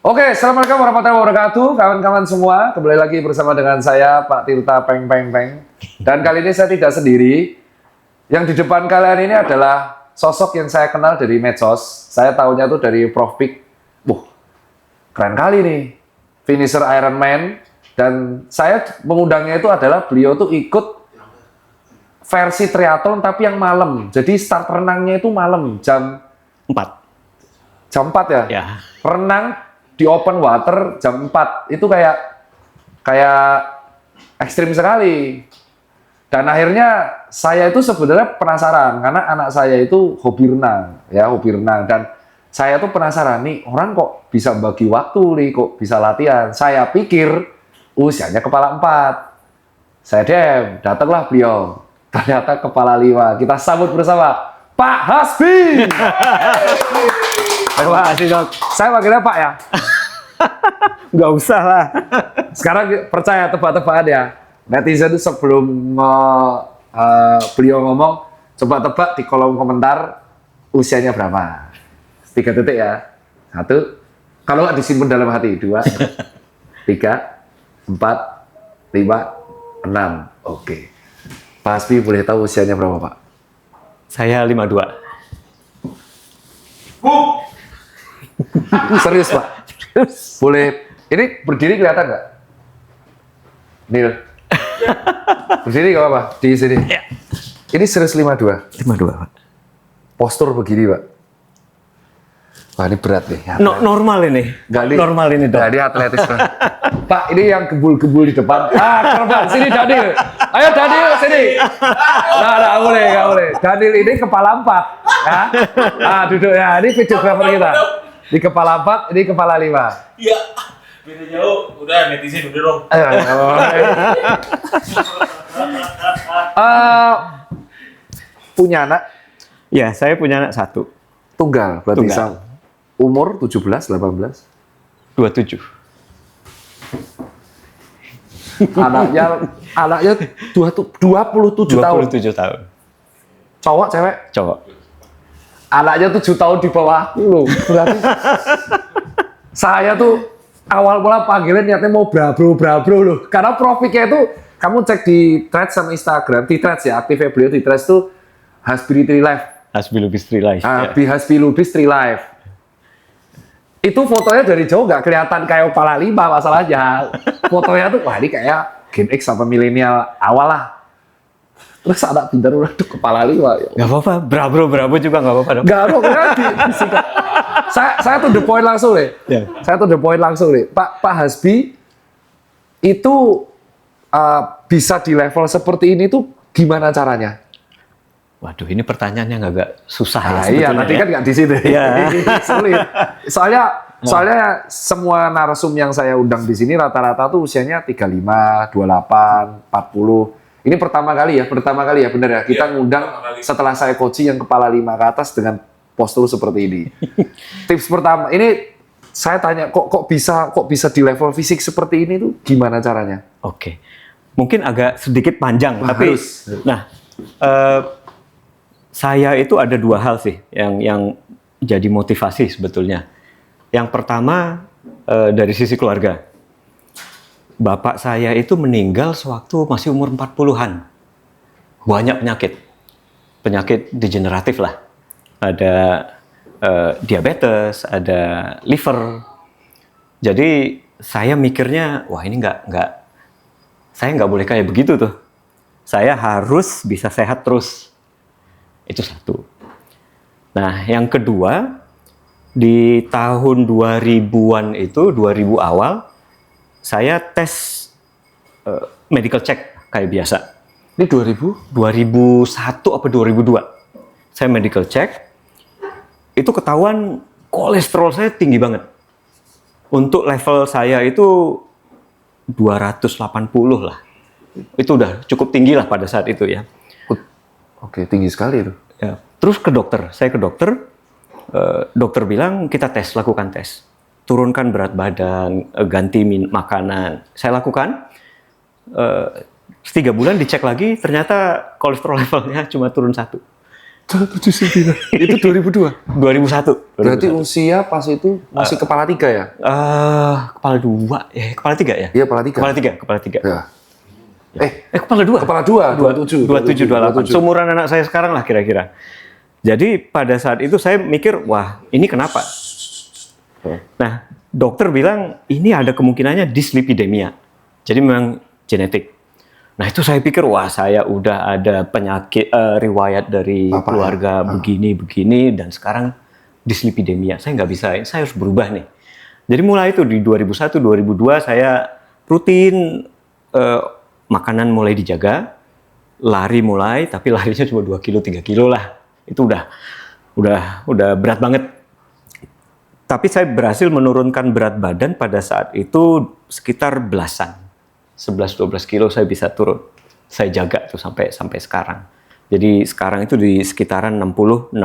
Oke, assalamualaikum warahmatullahi wabarakatuh, kawan-kawan semua. Kembali lagi bersama dengan saya, Pak Tirta Peng Peng Peng. Dan kali ini saya tidak sendiri. Yang di depan kalian ini adalah sosok yang saya kenal dari medsos. Saya tahunya tuh dari Prof. Pik. Wah, keren kali nih, finisher Ironman. Dan saya mengundangnya itu adalah beliau tuh ikut versi triathlon tapi yang malam. Jadi start renangnya itu malam jam 4. Jam 4 ya? Ya. Renang di open water jam 4. Itu kayak ekstrim sekali. Dan akhirnya saya itu sebenarnya penasaran karena anak saya itu hobi renang, dan saya tuh penasaran nih, orang kok bisa bagi waktu nih, kok bisa latihan. Saya pikir usianya kepala 4. Saya datanglah beliau. Ternyata kepala 5. Kita sambut bersama Pak Hasbi. Terima kasih, Dok. Saya panggilnya Pak ya. Nggak usah lah. Sekarang percaya tebak-tebakan ya. Netizen itu sebelum beliau ngomong, coba tebak di kolom komentar usianya berapa. 3 detik ya. 1. Kalau nggak disimpan dalam hati. 2, 3, 4, 5, 6. Oke. Pak Hasbi boleh tahu usianya berapa, Pak? Saya 52. Serius, Pak? Boleh. Ini berdiri kelihatan nggak? Nil. Berdiri nggak apa-apa? Di sini. Ya. Ini serius 52. 52, Pak. Postur begini, Pak. Wah, ini berat nih. Normal ini. Normal ini, Dok. Jadi atletis, Pak. Pak, ini yang gebul-gebul di depan. Korban. Sini, Daniel. Ayo, Daniel, sini. Nah, nggak boleh. Daniel ini kepala 4. Ya. Duduk ya. Ini videografer kita. Di kepala 4, ini kepala 5. Iya. Beda jauh. Udah, netizen udah dong. Punya anak? Ya, saya punya anak 1. Tunggal, berarti Tunggal. sama. Umur 17, 18? 27. Anaknya 27 tahun. 27 tahun. Cowok, cewek? Cowok. Anaknya 7 tahun di bawah aku loh. Berarti saya tuh awal mula panggilan niatnya mau brabro loh. Karena profilnya itu kamu cek di threads sama Instagram, di threads ya, aktifnya beliau di threads tuh Hasbi Tree Life. Hasbi Lubis Tree Life. Hasbi Lubis Tree Life. Itu fotonya dari jauh nggak kelihatan kayak kepala 5 masalahnya. Fotonya tuh wah ini kayak Gen X apa milenial awal lah. Terus anak pintar udah tuh kepala 5. Nggak apa-apa. Bravo juga nggak apa-apa, Dok. Nggak ada, disikat. Saya tuh the point langsung deh. Ya. Saya tuh the point langsung deh. Pak Hasbi itu bisa di level seperti ini tuh gimana caranya? Waduh, ini pertanyaannya agak susah ya Iya, sebetulnya. nanti Ya. kan nggak di situ. Iya. Sulit. Soalnya semua narsum yang saya undang di sini rata-rata tuh usianya 35, 28, 40. Ini pertama kali ya, benar ya. Kita ngundang setelah saya coaching yang kepala 5 ke atas dengan postur seperti ini. Tips pertama, ini saya tanya kok bisa di level fisik seperti ini tuh gimana caranya? Oke. Mungkin agak sedikit panjang, tapi harus. Nah, saya itu ada 2 hal sih yang jadi motivasi sebetulnya. Yang pertama dari sisi keluarga. Bapak saya itu meninggal sewaktu masih umur 40-an. Banyak penyakit degeneratif lah. Ada diabetes, ada liver. Jadi saya mikirnya, wah ini saya nggak boleh kayak begitu tuh. Saya harus bisa sehat terus. Itu 1. Nah, yang kedua, di tahun 2000-an itu, 2000 awal, saya tes medical check kayak biasa. Ini 2000? 2001 apa 2002. Saya medical check, itu ketahuan kolesterol saya tinggi banget. Untuk level saya itu 280 lah. Itu udah cukup tinggi lah pada saat itu ya. Oke, tinggi sekali itu. Ya. Terus saya ke dokter, dokter bilang kita lakukan tes. Turunkan berat badan, ganti makanan. Saya lakukan, 3 bulan dicek lagi, ternyata kolesterol levelnya cuma turun 1. 279. Itu 2002. 2001. Berarti usia pas itu masih kepala 3 ya? Kepala 2, kepala 3 ya? Iya, kepala 3. Kepala 3. Ya. Kepala 2. Kepala 2, 27, 28. Seumuran anak saya sekarang lah kira-kira. Jadi pada saat itu saya mikir, wah ini kenapa? Nah, dokter bilang ini ada kemungkinannya dyslipidemia. Jadi memang genetik. Nah itu saya pikir, wah saya udah ada penyakit riwayat dari keluarga begini dan sekarang dyslipidemia. Saya nggak bisa, saya harus berubah nih. Jadi mulai itu di 2001, 2002 saya rutin makanan mulai dijaga, lari mulai, tapi larinya cuma 2 kilo, 3 kilo lah. Itu udah berat banget. Tapi saya berhasil menurunkan berat badan pada saat itu sekitar belasan. 11-12 kilo saya bisa turun. Saya jaga tuh sampai sekarang. Jadi sekarang itu di sekitaran 60-64.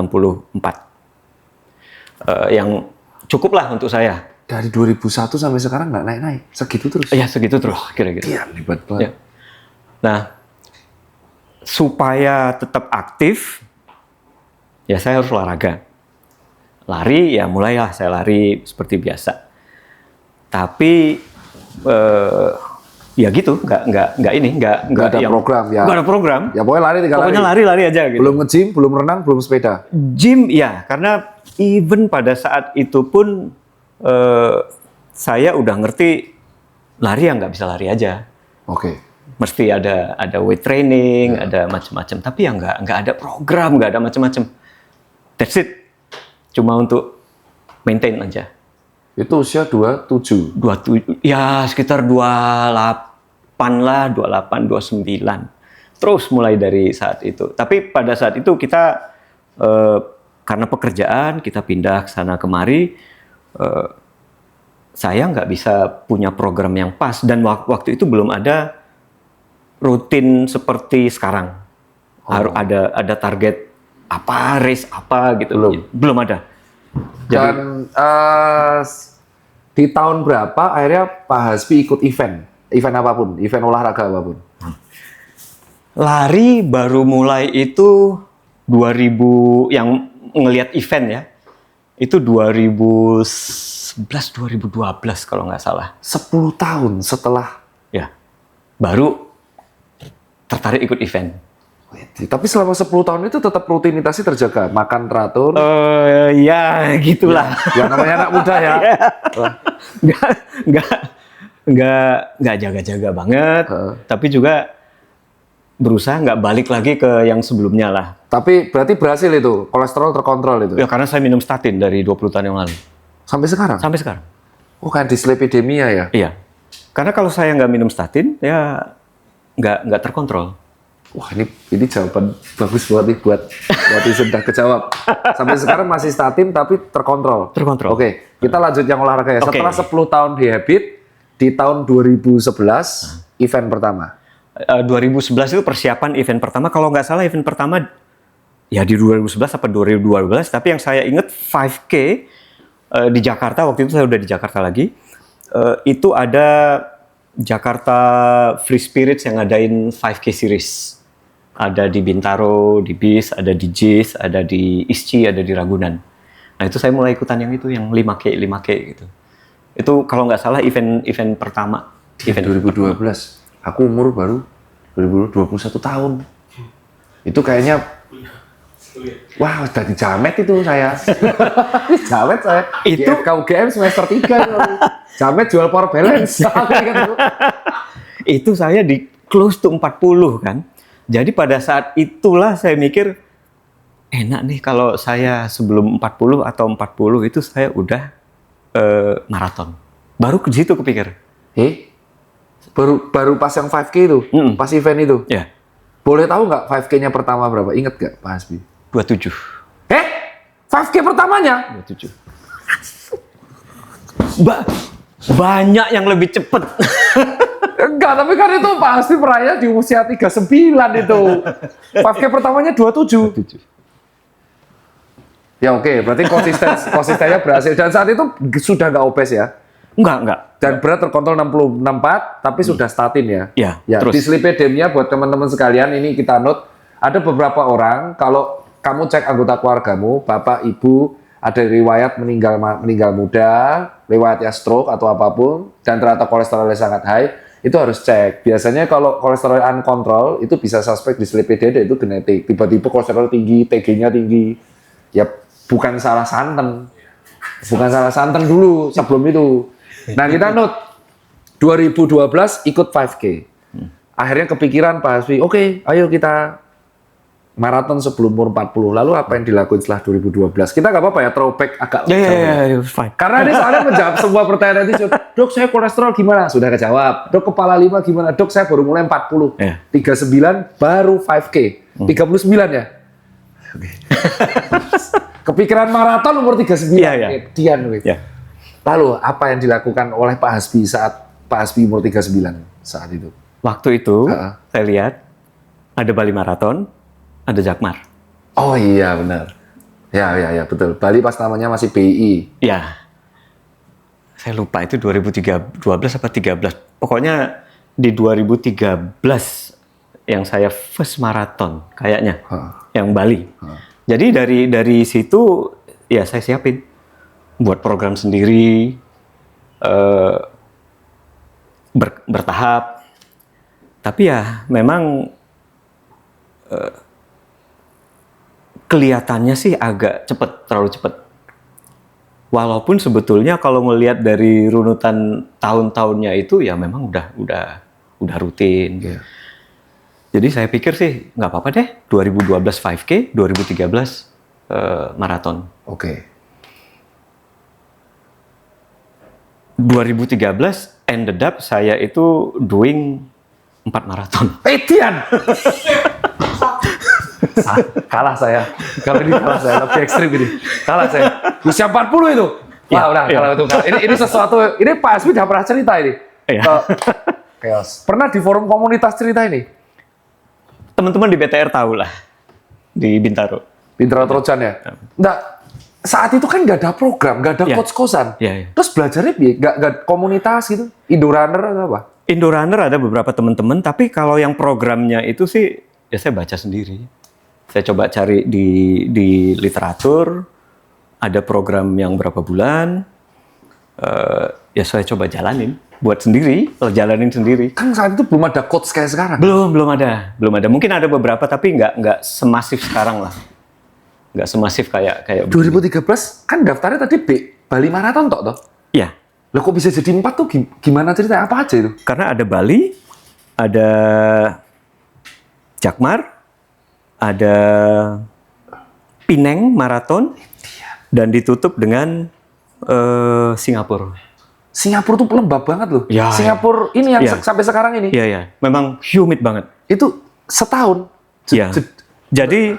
Yang cukup lah untuk saya. Dari 2001 sampai sekarang nggak naik-naik? Segitu terus? Iya, segitu terus kira-kira. Iya, hebat banget. Ya. Nah, supaya tetap aktif, ya saya harus olahraga. Lari, ya mulailah saya lari seperti biasa. Tapi ya gitu, nggak ada program ya. Nggak ada program. Ya pokoknya lari 3 Pokoknya lari. lari aja gitu. Belum nge-gym, belum renang, belum sepeda. Gym ya, karena even pada saat itu pun saya udah ngerti lari yang nggak bisa lari aja. Oke. Mesti ada weight training, ada macam-macam. Tapi yang nggak ada program, nggak ada macam-macam. That's it. Cuma untuk maintain aja. Itu usia 27. 27, ya sekitar 28 lah, 28, 29. Terus mulai dari saat itu. Tapi pada saat itu kita karena pekerjaan kita pindah ke sana kemari. Saya nggak bisa punya program yang pas dan waktu itu belum ada rutin seperti sekarang. Harus ada target apa, race apa gitu. Belum ada. Dan di tahun berapa akhirnya Pak Hasbi ikut event apapun, event olahraga apapun? Lari baru mulai itu 2000 yang ngelihat event ya. Itu 2011 2012 kalau nggak salah. 10 tahun setelah. Ya. Baru tertarik ikut event. Tapi selama 10 tahun itu tetap rutinitasnya terjaga, makan teratur. Ya gitulah. Ya namanya anak muda ya. Nggak jaga-jaga banget. Tapi juga berusaha nggak balik lagi ke yang sebelumnya lah. Tapi berarti berhasil itu, kolesterol terkontrol itu? Ya karena saya minum statin dari 20 tahun yang lalu. Sampai sekarang? Sampai sekarang. Oh kan dyslipidemia ya? Iya. Karena kalau saya nggak minum statin, ya nggak terkontrol. Wah ini jawaban bagus buat sudah kejawab. Sampai sekarang masih statin tapi terkontrol. Terkontrol. Oke, kita lanjut yang olahraga ya. Oke. Setelah 10 tahun di Habit, di tahun 2011 event pertama. 2011 itu persiapan event pertama. Kalau nggak salah event pertama ya di 2011 apa 2012. Tapi yang saya ingat 5K di Jakarta. Waktu itu saya udah di Jakarta lagi. Itu ada Jakarta Free Spirits yang ngadain 5K series. Ada di Bintaro, di BIS, ada di JIS, ada di ISCI, ada di Ragunan. Nah itu saya mulai ikutan yang itu, yang 5K gitu. Itu kalau nggak salah event pertama. Event 2012. Aku umur baru 2021 tahun. Itu kayaknya, wah udah dijamet itu saya. Jamet saya. Itu di FK UGM semester 3. Jamet jual power balance. Itu saya di close to 40 kan. Jadi pada saat itulah saya mikir, enak nih kalau saya sebelum 40 atau 40 itu saya udah maraton. Baru ke situ kepikir. Baru pas yang 5K itu? Pas event itu? Ya. Boleh tahu nggak 5K-nya pertama berapa? Ingat nggak Pak Hasbi? 27. 5K pertamanya? 27. Banyak yang lebih cepet. Enggak, tapi kan itu Pak Hasbi meraih di usia 39 itu. 5K pertamanya 27. Ya oke, berarti konsistennya berhasil. Dan saat itu sudah nggak obes ya? Enggak. Dan berat terkontrol 64, tapi sudah statin ya? Ya, Ya, terus. dyslipidemia buat teman-teman sekalian, ini kita note, ada beberapa orang kalau kamu cek anggota keluargamu, bapak, ibu, ada riwayat meninggal muda, riwayatnya stroke atau apapun, dan ternyata kolesterolnya sangat high, itu harus cek. Biasanya kalau kolesterol uncontrol, itu bisa suspek dislipidemia, itu genetik. Tiba-tiba kolesterol tinggi, TG-nya tinggi. Ya bukan salah santen. Bukan salah santen dulu, sebelum itu. Nah kita note, 2012 ikut 5K. Akhirnya kepikiran Pak Hasbi, oke, ayo kita maraton sebelum umur 40. Lalu apa yang dilakukan setelah 2012? Kita nggak apa-apa ya, throwback agak jauh. Ya, fine. Karena ini soalnya menjawab semua pertanyaan itu. Dok, saya kolesterol gimana? Sudah kejawab. Dok, kepala 5 gimana? Dok, saya baru mulai 40. Ya. 39 baru 5K. 39 ya? Oke. Kepikiran maraton umur 39. Iya. Dian. Ya. Lalu, apa yang dilakukan oleh Pak Hasbi saat Pak Hasbi umur 39 saat itu? Waktu itu, Ha-ha. saya lihat ada Bali Marathon, ada Jakmar. Oh iya, benar. Ya, betul. Bali pas namanya masih BI. Ya, saya lupa itu 2012 apa 13. Pokoknya di 2013 yang saya first marathon kayaknya, yang Bali. Jadi dari situ ya saya siapin buat program sendiri, bertahap. Tapi ya memang kelihatannya sih agak terlalu cepet. Walaupun sebetulnya kalau melihat dari runutan tahun-tahunnya itu ya memang udah rutin. Iya. Jadi saya pikir sih nggak apa-apa deh. 2012 5K, 2013 maraton. Oke. 2013 ended up saya itu doing 4 maraton. Dian! Kalah saya. Kalau ini kalah saya, lebih ekstrim ini. Kalah saya. Usia 40 itu. Wah, Iya, udah iya. kalau itu. Ini sesuatu, ini Pak Hasbi udah pernah cerita ini. Iya. Chaos. Pernah di forum komunitas cerita ini? Teman-teman di BTR tahu lah. Di Bintaro. Bintaro Trojan ya? Enggak. Saat itu kan nggak ada program, nggak ada Iya. coach-coachan. Iya. Terus belajarnya nggak komunitas gitu? Indorunner atau apa? Indorunner ada beberapa teman-teman, tapi kalau yang programnya itu sih ya saya baca sendiri. Saya coba cari di literatur, ada program yang berapa bulan, ya saya coba jalanin, buat sendiri, jalanin sendiri. Kan saat itu belum ada coach kayak sekarang. Belum ada. Mungkin ada beberapa tapi nggak semasif sekarang lah, nggak semasif kayak 2013 kan daftarnya tadi Bali Marathon toh? ya. Lah kok bisa jadi 4 tuh gimana ceritanya? Apa aja itu? Karena ada Bali, ada Jakmar, ada Pineng Marathon, dan ditutup dengan Singapura. Singapura tuh lembab banget loh. Ya, Singapura ini yang ya. sampai sekarang ini. Iya, memang humid banget. Itu setahun. Iya. Jadi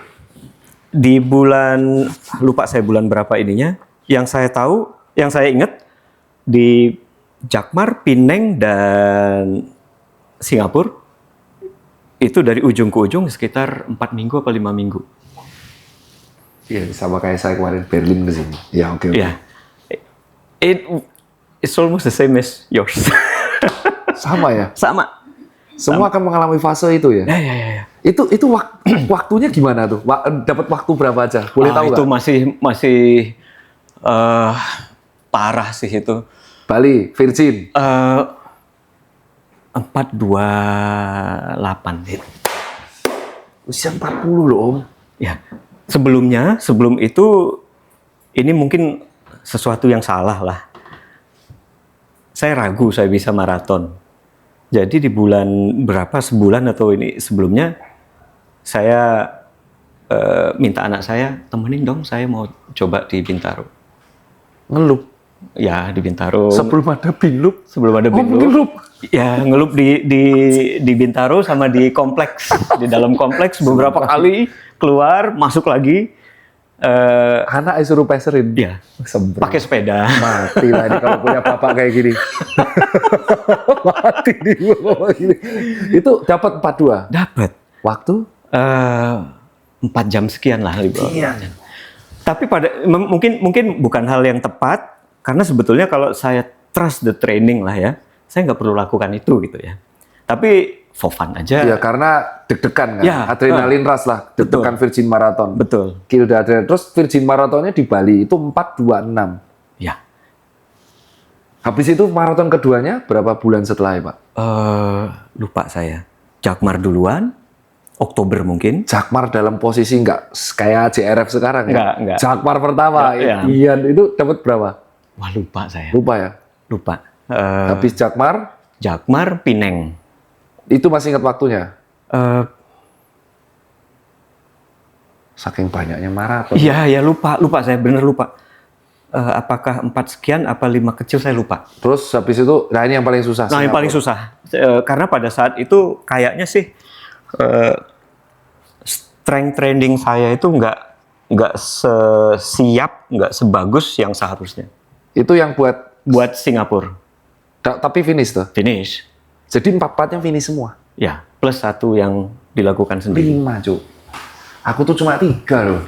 di bulan, lupa saya bulan berapa ininya, yang saya tahu, yang saya ingat, di Jakmar, Pineng, dan Singapura, itu dari ujung ke ujung sekitar 4 minggu atau 5 minggu. Iya, sama kayak saya kemarin Berlin ke sini. Ya, oke. Ya, it's almost the same as yours. Sama ya. Sama. Semua akan mengalami fase itu ya. Ya. Itu waktunya gimana tuh? Dapat waktu berapa aja? Boleh tahu itu nggak? masih parah sih itu. Bali, Virgin. 428. Usia 40 loh, Om. Ya, sebelum itu ini mungkin sesuatu yang salah lah. Saya ragu saya bisa maraton. Jadi di bulan berapa, sebulan atau ini sebelumnya, saya minta anak saya, temenin dong, saya mau coba di Bintaro. Ngelup. Ya, di Bintaro. Sebelum ada Binlup. Sebelum ada Oh, Binlup. ngelup. Ya, ngelup di Bintaro sama di kompleks. Di dalam kompleks beberapa kali keluar, masuk lagi. Anak suruh peserin. Ya, Sembrono. pakai sepeda. Mati lah ini kalau punya bapak kayak gini. Mati nih bapak gini. Itu dapat 42. Dapat. Waktu? 4 jam sekian lah. Iya. Tapi mungkin bukan hal yang tepat, karena sebetulnya kalau saya trust the training lah ya, saya nggak perlu lakukan itu gitu ya. Tapi for fun aja. Iya, karena deg-degan kan, Ya, adrenalin rush lah, deg-degan Virgin Marathon. Betul. Kilda adrenalin. Terus Virgin Marathonnya di Bali itu 426. Ya. Habis itu maraton keduanya berapa bulan setelah ya, Pak? Lupa saya. Jakmar duluan, Oktober mungkin. Jakmar dalam posisi nggak kayak JRF sekarang ya? Nggak. Jakmar pertama, Nggak, ya. Ian itu dapat berapa? Wah, lupa saya. Lupa ya? Lupa. Habis Jakmar, Jakmar, Pineng. itu masih ingat waktunya? Eh, Saking banyaknya maraton. Iya, lupa saya bener lupa. Apakah 4 sekian, apa 5 kecil saya lupa. Terus habis itu, nah ini yang paling susah. Nah, yang paling susah. Karena pada saat itu kayaknya sih strength training saya itu nggak sesiap, nggak sebagus yang seharusnya. Itu yang Buat Singapura. tapi finish tuh. Finish. Jadi 4-4-nya finish semua. Ya, plus 1 yang dilakukan sendiri. 5, Cuk. Aku tuh cuma 3 loh.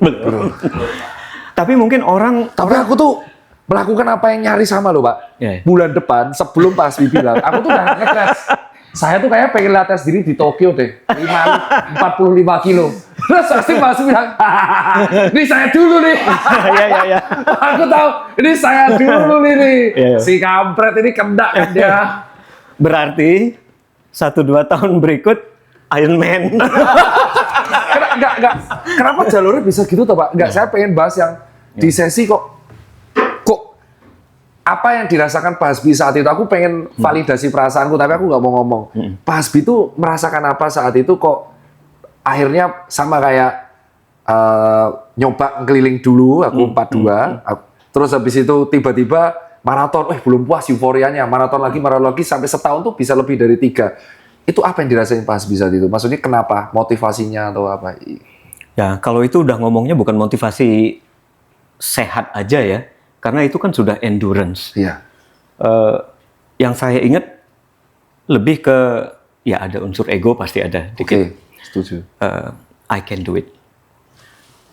Belum. Tapi mungkin orang Tapi aku tuh melakukan apa yang nyari sama loh, Pak. Ya. Bulan depan, sebelum Pak Hasbi bilang, aku tuh udah nge-crash. Saya tuh kayak pengen latih diri di Tokyo deh. 45 kilo. Terus pasti Pak Hasbi bilang, ini saya dulu nih. ya. Aku tahu, ini saya dulu nih. Iya. Si kampret ini kena kan dia. Berarti 1-2 tahun berikut Iron Man. Enggak. Kenapa jalurnya bisa gitu toh, Pak? Enggak, saya pengen bahas yang di sesi kok apa yang dirasakan Pak Hasbi saat itu. Aku pengen validasi perasaanku, tapi aku nggak mau ngomong. Pak Hasbi itu merasakan apa saat itu kok akhirnya sama kayak nyoba keliling dulu, aku 42. Terus habis itu tiba-tiba maraton, belum puas euforianya. Maraton lagi, sampai setahun tuh bisa lebih dari 3. Itu apa yang dirasain Pak Hasbi saat itu? Maksudnya kenapa? Motivasinya atau apa? Ya, kalau itu udah ngomongnya bukan motivasi sehat aja ya. Karena itu kan sudah endurance. Iya. Yang saya ingat lebih ke, ya ada unsur ego pasti ada. Oke, setuju. I can do it.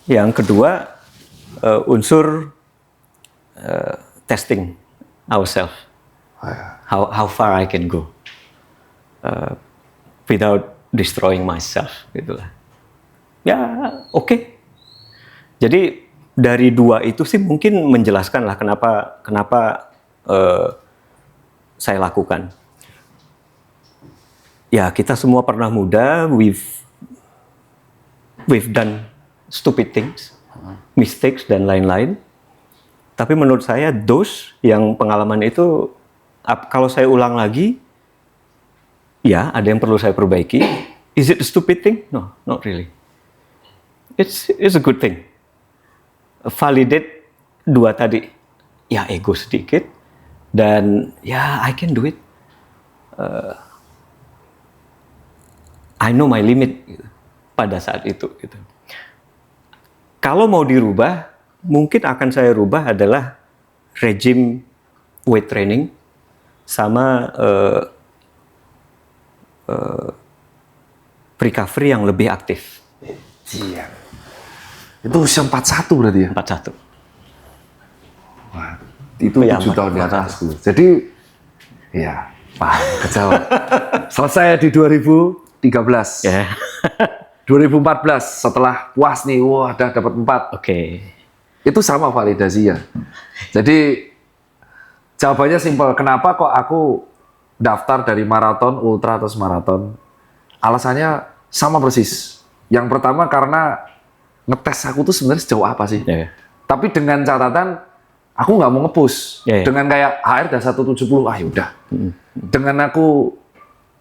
Yang kedua, unsur testing ourselves. How far I can go. Without destroying myself, gitulah. Ya, oke. Jadi dari 2 itu sih mungkin menjelaskan lah kenapa saya lakukan. Ya, kita semua pernah muda, we've done stupid things, mistakes dan lain-lain. Tapi menurut saya yang pengalaman itu kalau saya ulang lagi, ya, ada yang perlu saya perbaiki. Is it a stupid thing? No, not really. It's a good thing. Validate 2 tadi. Ya, ego sedikit. Dan, ya, I can do it. I know my limit gitu, pada saat itu. Gitu. Kalau mau dirubah, mungkin akan saya rubah adalah regime weight training sama recovery yang lebih aktif. Iya. Itu usia 41 berarti ya? 41. Wah, itu Ya, 7 tahun di atasku. Jadi, ya, paham, kejawab. Selesai di 2013. Ya. 2014, setelah puas nih, wah, udah dapat 4. Oke. Itu sama validasinya. Jadi, jawabannya simpel. Kenapa kok aku daftar dari maraton, ultra, atau maraton? Alasannya sama persis. Yang pertama karena ngetes aku tuh sebenarnya sejauh apa sih. Ya. Tapi dengan catatan aku nggak mau nge-push. Ya. Dengan kayak HR udah 170, yaudah. Dengan aku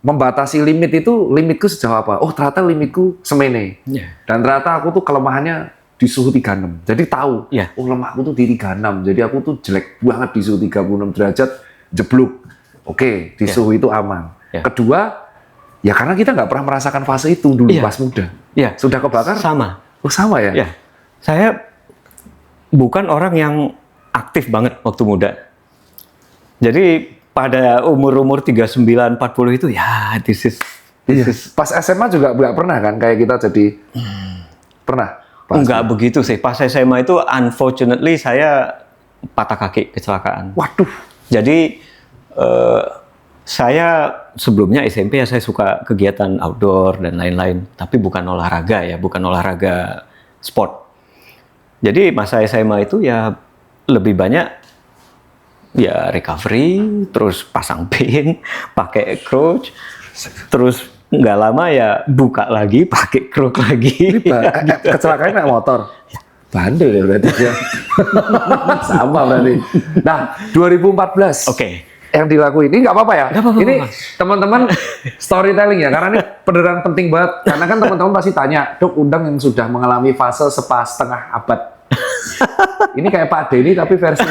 membatasi limit itu, limitku sejauh apa? Oh, ternyata limitku semene. Ya. Dan ternyata aku tuh kelemahannya di suhu 36. Jadi tahu, Ya. oh lemahku tuh di 36. Jadi aku tuh jelek banget di suhu 36 derajat, jeblok. Oke, di suhu itu aman. Ya. Kedua, ya karena kita nggak pernah merasakan fase itu dulu Ya. pas muda. Ya. Sudah kebakar? Sama. Oh, sama ya? Ya. Saya bukan orang yang aktif banget waktu muda. Jadi pada umur-umur 39, 40 itu ya this is Pas SMA juga nggak pernah kan kayak kita jadi pernah? Pas enggak begitu sih. Pas SMA itu unfortunately saya patah kaki kecelakaan. Waduh. Jadi Saya sebelumnya SMP ya saya suka kegiatan outdoor dan lain-lain, tapi bukan olahraga ya, bukan olahraga sport. Jadi masa SMA itu ya lebih banyak ya recovery, terus pasang pin, pakai crouch, terus nggak lama ya buka lagi, pakai crouch lagi. Kecelakaan naik motor. Bandel ya berarti ya. Sama berarti. Nah, 2014. Oke. Yang dilakuin ini nggak apa-apa ya. Nggak apa-apa, Ini Mas. teman-teman storytelling ya, karena ini beneran penting banget. Karena kan teman-teman pasti tanya, Dok, undang yang sudah mengalami fase setengah abad. Ini kayak Pak Denny tapi versi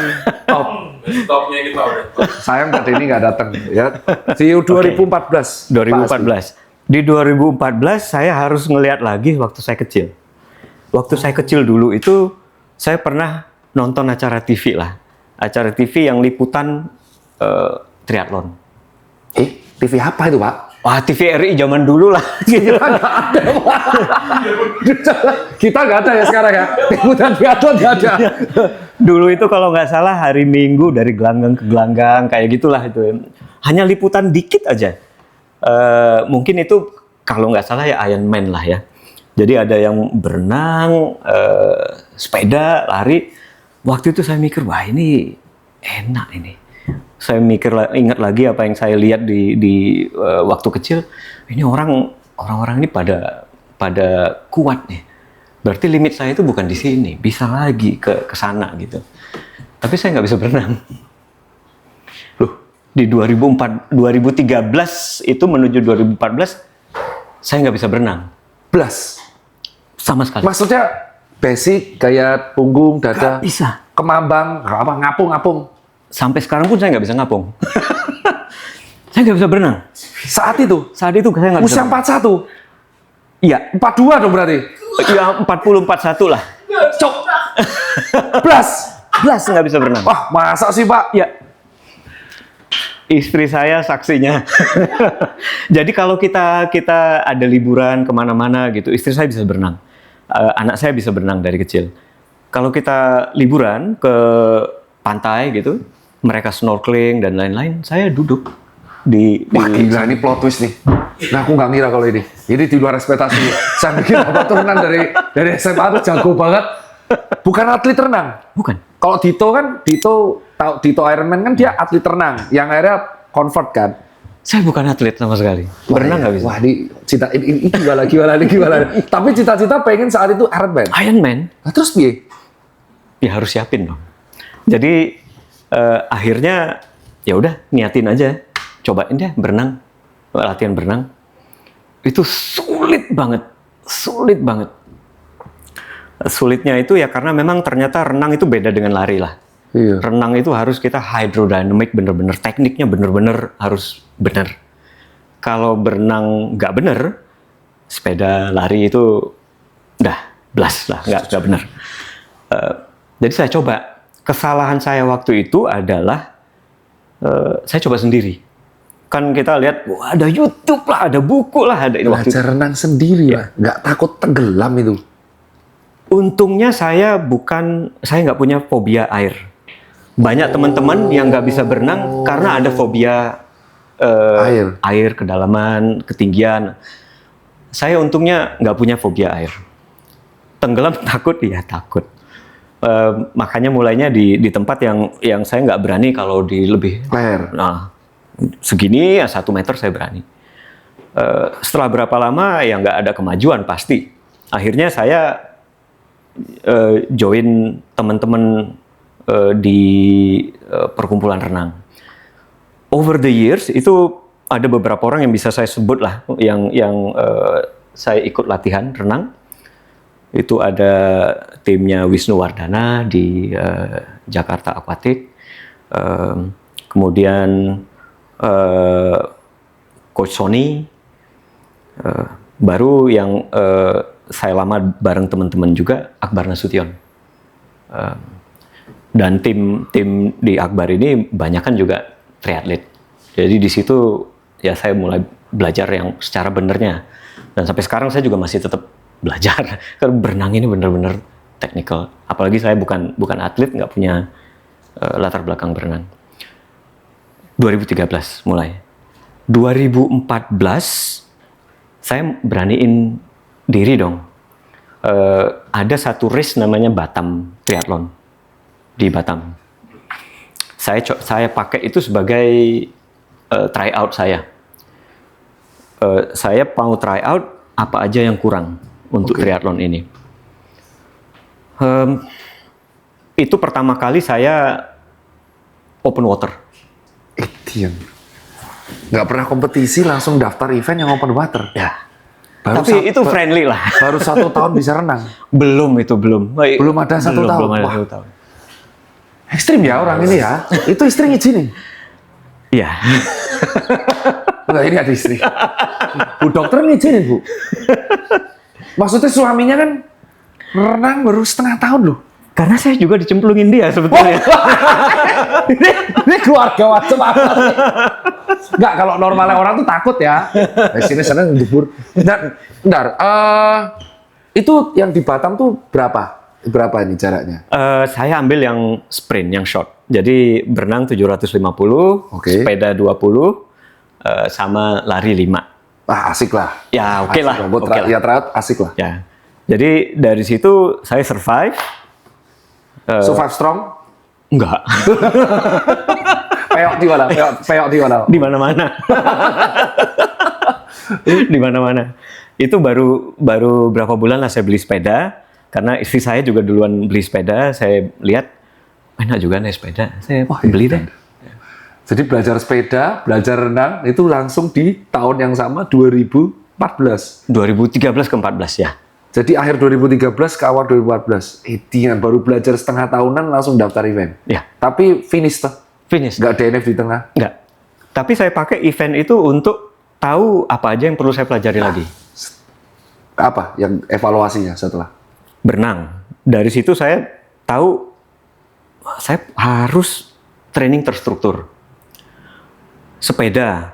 top. Stopnya kita udah. Sayang Pak Denny nggak datang ya. See you 2014. 2014. Di 2014 saya harus ngelihat lagi waktu saya kecil. Waktu saya kecil dulu itu saya pernah nonton acara TV lah. Acara TV yang liputan triathlon. TV apa itu Pak? Wah, TVRI zaman dulu lah. Kita nggak ada, Pak. Kita nggak ada ya sekarang ya. Liputan triathlon nggak ada. Dulu itu kalau nggak salah hari Minggu dari gelanggang ke gelanggang kayak gitulah itu. Hanya liputan dikit aja. Mungkin itu kalau nggak salah ya Ironman lah ya. Jadi ada yang berenang, sepeda, lari. Waktu itu saya mikir, wah ini enak ini. Saya ingat lagi apa yang saya lihat di waktu kecil. Ini orang-orang ini pada kuat nih. Berarti limit saya itu bukan di sini, bisa lagi ke sana gitu. Tapi saya nggak bisa berenang. Loh, di 2013 itu menuju 2014 saya nggak bisa berenang. Plus. Sama sekali. Maksudnya basic, gaya punggung, dada. Nggak bisa. Kemambang, ngapung. Sampai sekarang pun saya nggak bisa ngapung. Saya nggak bisa berenang. Saat itu Saya nggak bisa. usia 41. Iya, 42 dong berarti. ya 40 41 lah. Cok. Plus. Nggak bisa berenang. Wah, masa sih, Pak? Ya. Istri saya saksinya. Jadi kalau kita ada liburan kemana-mana gitu, istri saya bisa berenang. Anak saya bisa berenang dari kecil. Kalau kita liburan ke pantai gitu, mereka snorkeling dan lain-lain, saya duduk di Wah, gila, ini plot twist nih. Nah, aku nggak ngira kalau ini. Ini di luar ekspektasi. Saya pikir Bapak tuh renang dari SMA tuh jago banget. Bukan atlet renang. Bukan. Kalau Dito kan, Dito Ironman kan dia atlet renang. Yang akhirnya convert kan. Saya bukan atlet sama sekali. Berenang nggak bisa. Wah, ini gimana. Tapi cita-cita pengen saat itu Ironman. Ironman, Nah, terus piye? ya harus siapin dong. Jadi akhirnya ya udah niatin aja, cobain deh berenang, latihan berenang. Itu sulit banget. Sulitnya itu ya karena memang ternyata renang itu beda dengan lari lah. Iya. Renang itu harus kita hydrodynamic bener-bener, tekniknya bener-bener harus bener. Kalau berenang nggak bener, sepeda lari itu udah blas lah, nggak bener. Jadi saya coba. Kesalahan saya waktu itu adalah saya coba sendiri. Kan kita lihat, wah, ada YouTube lah, ada buku lah, ada ini waktu itu. Belajar renang sendiri lah. Nggak takut tenggelam itu. Untungnya saya nggak punya fobia air. Banyak teman-teman yang nggak bisa berenang karena ada fobia air, kedalaman, ketinggian. Saya untungnya nggak punya fobia air. Tenggelam takut, ya takut. Makanya mulainya di tempat yang saya nggak berani kalau di lebih Leher. Nah, segini ya 1 meter saya berani. Setelah berapa lama ya nggak ada kemajuan pasti. Akhirnya saya join teman-teman di perkumpulan renang. Over the years itu ada beberapa orang yang bisa saya sebut lah yang saya ikut latihan renang. Itu ada timnya Wisnu Wardana di Jakarta Aquatic, kemudian Coach Sony, baru yang saya lama bareng teman-teman juga Akbar Nasution, dan tim di Akbar ini banyakan juga triatlet. Jadi di situ ya saya mulai belajar yang secara benernya, dan sampai sekarang saya juga masih tetap belajar. Karena berenang ini benar-benar technical. Apalagi saya bukan atlet, nggak punya latar belakang berenang. 2013 mulai. 2014 saya beraniin diri dong. Ada satu race namanya Batam Triathlon di Batam. Saya pakai itu sebagai tryout saya. Saya mau tryout apa aja yang kurang untuk triathlon ini. Itu pertama kali saya open water. Itu yang nggak pernah kompetisi langsung daftar event yang open water. Ya. Baru Tapi itu friendly lah. Baru 1 tahun bisa renang. Belum itu belum. Belum ada 1 tahun. Belum ada Wah. 1 tahun. Ekstrim ya orang ini ya. Itu istri ngizinin. Iya. Enggak, ini ada istri. Bu dokter ngizinin, Bu. Maksudnya suaminya kan renang baru setengah tahun loh. Karena saya juga dicemplungin dia sebetulnya. Ini keluarga macam apa sih? Enggak, kalau normalnya orang tuh takut ya. Sini sana ngedubur. Bentar, itu yang di Batam tuh berapa? Berapa ini jaraknya? Saya ambil yang sprint, yang short. Jadi berenang 750, sepeda 20, sama lari 5. Ah, asik lah. Ya, oke lah. Buat Oke lah. ya tryout asik lah. Ya. Jadi dari situ saya survive. Survive strong? Enggak. Peok di mana? Peok di mana? Di mana-mana. Di mana-mana. Itu baru berapa bulan lah saya beli sepeda. Karena istri saya juga duluan beli sepeda. Saya lihat, enak juga nih sepeda. Saya beli deh. Jadi belajar sepeda, belajar renang itu langsung di tahun yang sama 2014. 2013 ke 14 ya. Jadi akhir 2013 ke awal 2014. Edian baru belajar setengah tahunan langsung daftar event. Ya. Tapi finish tuh. Finish. Nggak DNF di tengah. Enggak. Tapi saya pakai event itu untuk tahu apa aja yang perlu saya pelajari lagi. Apa yang evaluasinya setelah? Berenang. Dari situ saya tahu saya harus training terstruktur. Sepeda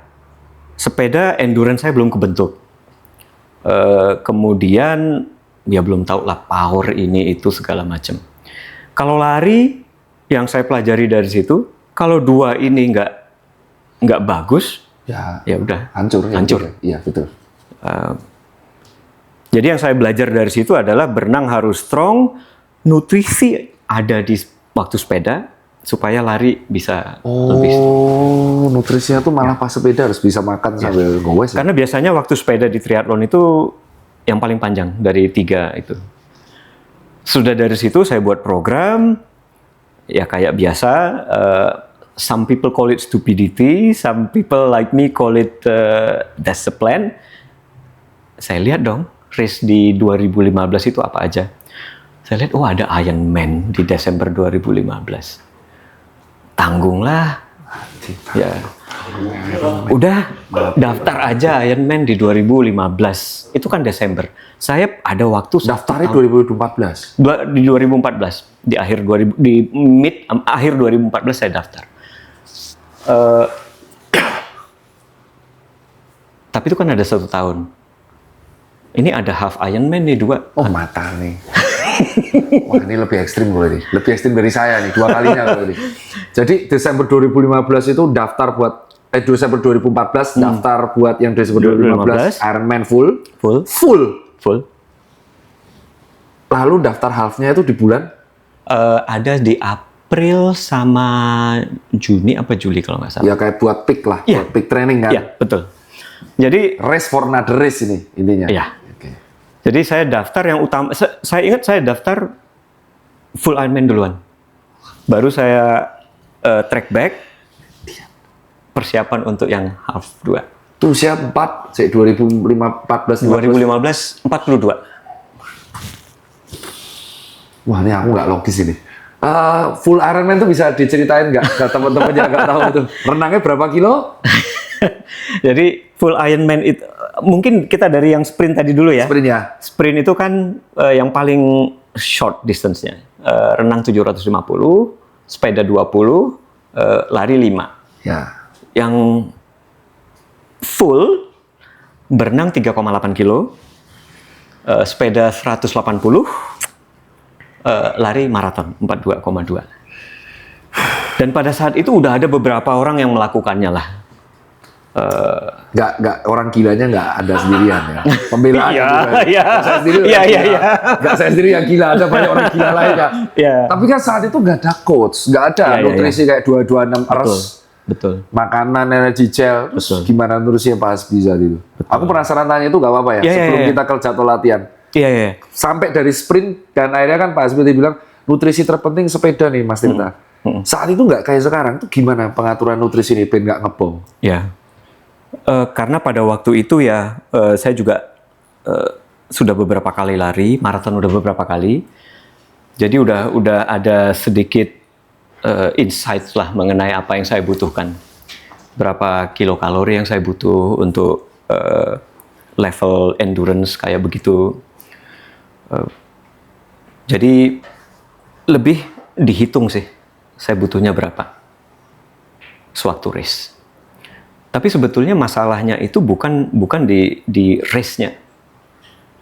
endurance saya belum kebentuk. Kemudian ya belum tahu lah power ini itu segala macam. Kalau lari yang saya pelajari dari situ, kalau 2 ini nggak bagus, ya udah Hancur. Iya betul. Jadi yang saya belajar dari situ adalah berenang harus strong, nutrisi ada di waktu sepeda supaya lari bisa lebih strong. Oh, nutrisinya tuh malah pas sepeda harus bisa makan sambil gowes. Karena biasanya waktu sepeda di triathlon itu yang paling panjang dari 3 itu. Sudah dari situ saya buat program, ya kayak biasa. Some people call it stupidity, some people like me call it that's the plan. Saya lihat dong, race di 2015 itu apa aja. Saya lihat, ada Ironman di Desember 2015. Tanggunglah. Ya. Udah daftar aja Ironman di 2015. Itu kan Desember. Saya ada waktu Daftarnya 2014. Di 2014. Di akhir akhir 2014 saya daftar. Tapi itu kan ada 1 tahun. Ini ada half Ironman nih 2. Oh, mata nih. Wah, ini lebih ekstrim gue nih. Lebih ekstrim dari saya nih, 2 kalinya gue nih. Jadi Desember 2015 itu daftar buat Desember 2014 daftar buat yang Desember 2015 Ironman full. Lalu daftar halfnya itu di bulan ada di April sama Juni apa Juli kalau nggak salah. ya kayak buat peak lah, Iya. buat peak training kan. Iya, betul. Jadi Race for another race ini intinya. Iya. Oke. Jadi saya daftar yang utama, saya ingat saya daftar full Ironman duluan. Baru saya track back, persiapan untuk yang half 2. Itu usia 4, 2014. 2015, 42. Wah, ini aku nggak logis ini. Full Ironman tuh bisa diceritain nggak ke teman-teman yang nggak tahu itu? Renangnya berapa kilo? Jadi full Ironman itu, mungkin kita dari yang sprint tadi dulu ya. Sprint ya? Sprint itu kan yang paling short distance-nya. Renang 750, sepeda 20, lari 5. Ya. Yang full berenang 3,8 kilo, sepeda 180, lari maraton 42,2. Dan pada saat itu udah ada beberapa orang yang melakukannya lah. Nggak orang gilanya nggak ada sendirian ya. Pembelaan Iya, juga. iya. Nggak saya sendiri Iya, orang iya, gila. iya. Nggak saya sendiri yang gila, ada banyak orang gila lain kan. Iya. Tapi kan saat itu nggak ada coach, nggak ada Iya, iya, nutrisi kayak 226 ers, Betul. makanan energi gel, terus Betul. gimana nutrisinya pas bisa gitu. Aku penasaran tanya itu nggak apa-apa ya, Iya, iya, sebelum iya. kita ke jadwal latihan. Iya, iya. Sampai dari sprint dan akhirnya kan Pak SBT bilang nutrisi terpenting sepeda nih Mas Tirta. Saat itu nggak kayak sekarang tuh gimana pengaturan nutrisi ini biar nggak ngebom? Ya, karena pada waktu itu ya saya juga sudah beberapa kali lari, maraton udah beberapa kali, jadi udah ada sedikit insights lah mengenai apa yang saya butuhkan, berapa kilokalori yang saya butuh untuk level endurance kayak begitu. Jadi lebih dihitung sih, saya butuhnya berapa sewaktu race. Tapi sebetulnya masalahnya itu bukan di race-nya.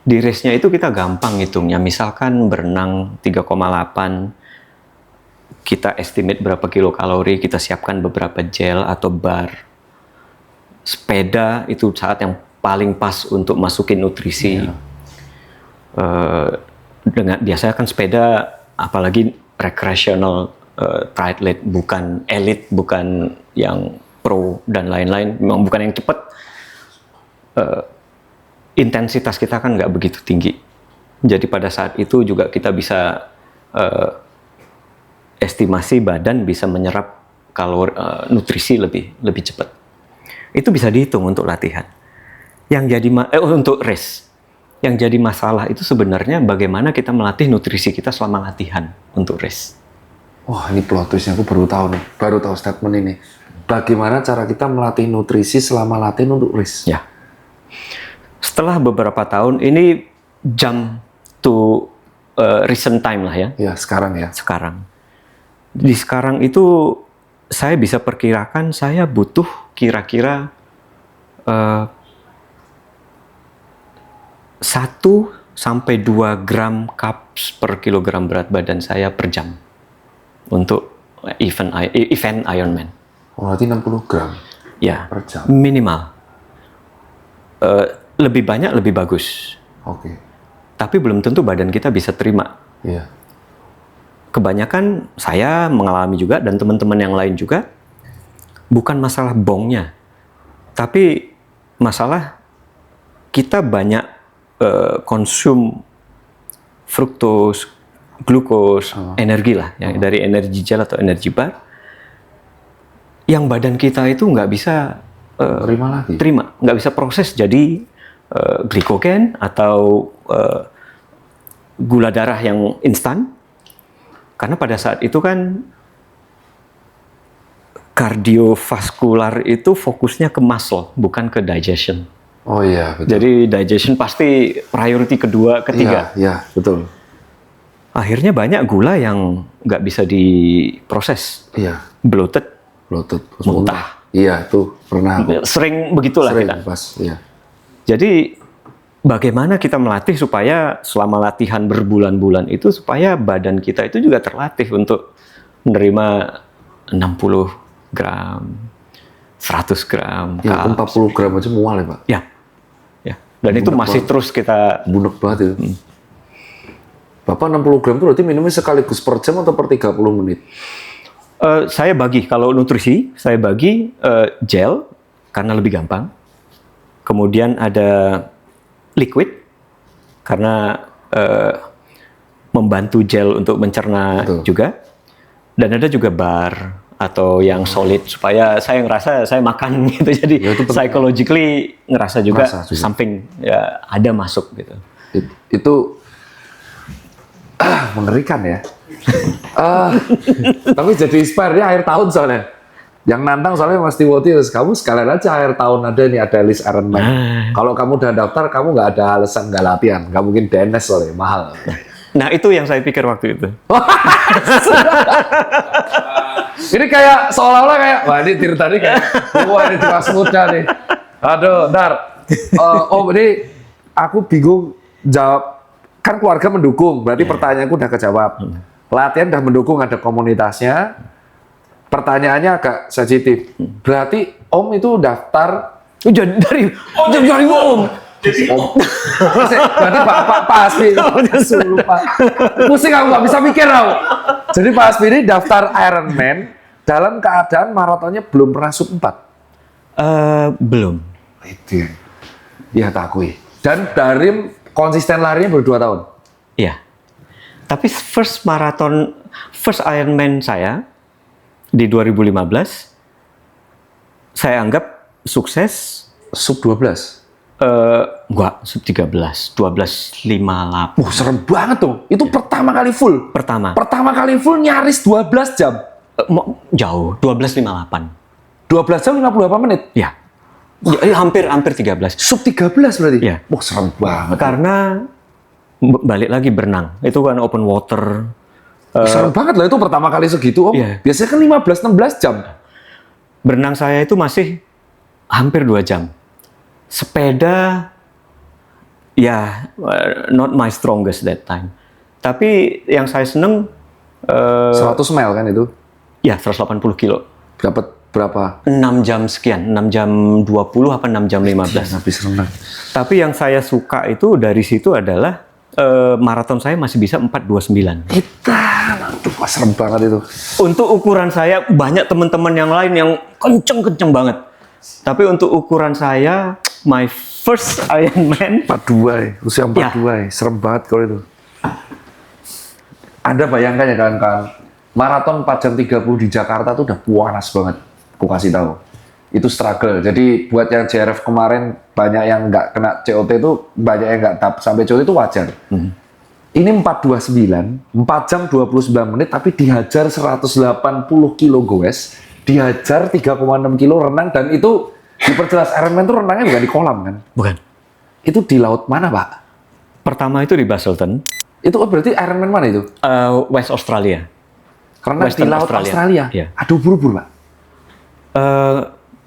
Di race-nya itu kita gampang ngitungnya. Misalkan berenang 3,8, kita estimate berapa kilokalori, kita siapkan beberapa gel atau bar. Sepeda itu saat yang paling pas untuk masukin nutrisi. Dengan biasanya kan sepeda, apalagi recreational triathlete, bukan elite, bukan yang pro dan lain-lain, memang bukan yang cepat. Intensitas kita kan nggak begitu tinggi. Jadi pada saat itu juga kita bisa estimasi badan bisa menyerap nutrisi lebih cepat. Itu bisa dihitung untuk latihan. Yang jadi untuk race. Yang jadi masalah itu sebenarnya bagaimana kita melatih nutrisi kita selama latihan untuk race. Wah, ini plot twistnya aku baru tahu statement ini. Bagaimana cara kita melatih nutrisi selama latihan untuk race? Ya. Setelah beberapa tahun ini jump to recent time lah ya. Ya, sekarang ya. Sekarang. Di sekarang itu saya bisa perkirakan saya butuh kira-kira 1-2 gram carbs per kilogram berat badan saya per jam untuk event Ironman. Oh, berarti 60 gram Ya, per jam. minimal. Lebih banyak lebih bagus. Oke. Tapi belum tentu badan kita bisa terima. Iya. Kebanyakan saya mengalami juga dan teman-teman yang lain juga bukan masalah bongnya, tapi masalah kita banyak konsum fruktos, glukos, energi lah, ya, dari energi gel atau energi bar, yang badan kita itu nggak bisa terima, nggak bisa proses jadi glikogen atau gula darah yang instan. Karena pada saat itu kan kardiovaskular itu fokusnya ke muscle, bukan ke digestion. Oh iya, betul. Jadi digestion pasti priority kedua, ketiga. Iya, betul. Akhirnya banyak gula yang nggak bisa diproses. Iya, Bloated, terus muntah. Iya, itu pernah aku. Sering begitulah Sering, kita. pas, iya. Jadi bagaimana kita melatih supaya selama latihan berbulan-bulan itu supaya badan kita itu juga terlatih untuk menerima 60 gram, 100 gram. Ya, 40 gram aja mual ya, Pak. Ya. Dan itu masih terus kita. Bunek banget itu. Bapak 60 gram itu berarti minumnya sekaligus per jam atau per 30 menit? Saya bagi, kalau nutrisi, saya bagi gel, karena lebih gampang. Kemudian ada liquid, karena membantu gel untuk mencerna. Betul. Juga. Dan ada juga bar, atau yang solid, supaya saya ngerasa saya makan gitu. Jadi Ya, itu penting. psychologically ngerasa juga Ngerasa juga. something ya ada masuk gitu. Itu mengerikan ya. Tapi jadi inspire dia akhir tahun soalnya. Yang nantang soalnya Mas Timothy, kamu sekalian aja akhir tahun ada list Ironman. Kalau kamu udah daftar, kamu nggak ada alasan nggak latihan. Nggak mungkin DNS soalnya, mahal. Nah itu yang saya pikir waktu itu. Ini kayak seolah-olah kayak, wah ini Tirta nih kayak, wah ini Mas muda nih. Aduh, Dar. Ini aku bingung jawab. Kan keluarga mendukung, berarti pertanyaanku udah kejawab. Latihan udah mendukung, ada komunitasnya. pertanyaannya agak sensitif. Berarti Om itu daftar Jadi dari Om. berarti Pak Hasbi lupa. Pusing aku nggak bisa mikir aku. Jadi Pak Hasbi ini daftar Ironman dalam keadaan maratonnya belum pernah sub 4. Belum. Itu ya takui. Dan dari konsisten larinya baru 2 tahun. Iya. Tapi first Ironman saya di 2015 saya anggap sukses. Sub 12. Enggak, sub 13, 12.58. Serem banget tuh. Itu pertama kali full. Pertama. Pertama kali full nyaris 12 jam. Jauh, 12.58. 12 jam 58 menit. Ya. Hampir 13. Sub 13 berarti? Iya. Serem banget. Karena balik lagi berenang. Itu kan open water. Serem banget lah itu pertama kali segitu Om. Iya. Biasanya kan 15-16 jam. Berenang saya itu masih hampir 2 jam. Sepeda, ya, not my strongest that time. Tapi yang saya seneng, 100 mile kan itu? ya 180 kilo. Dapat berapa? 6 jam sekian, 6 jam 20 apa 6 jam 15. Habis renang. Tapi yang saya suka itu dari situ adalah maraton saya masih bisa 4:29. Aduh, serem banget itu. Untuk ukuran saya, banyak teman-teman yang lain yang kenceng-kenceng banget. Tapi untuk ukuran saya, my first Ironman 42 ya, usia 42 ya. Serem banget kalau itu. Anda bayangkan ya kawan-kawan, maraton 4 jam 30 di Jakarta tuh udah panas banget. Aku kasih tahu. Itu struggle. Jadi buat yang JRF kemarin, banyak yang nggak kena COT itu, banyak yang nggak sampai COT itu wajar. Ini 4:29, 4 jam 29 menit, tapi dihajar 180 kilo goes, dihajar 3,6 kilo renang, dan itu diperjelas Ironman itu renangnya bukan di kolam kan? Bukan. Itu di laut mana Pak? Pertama itu di Basselton, Itu berarti Ironman mana itu? West Australia. Karena Western di laut Australia. Iya. Ada ubur-ubur Pak?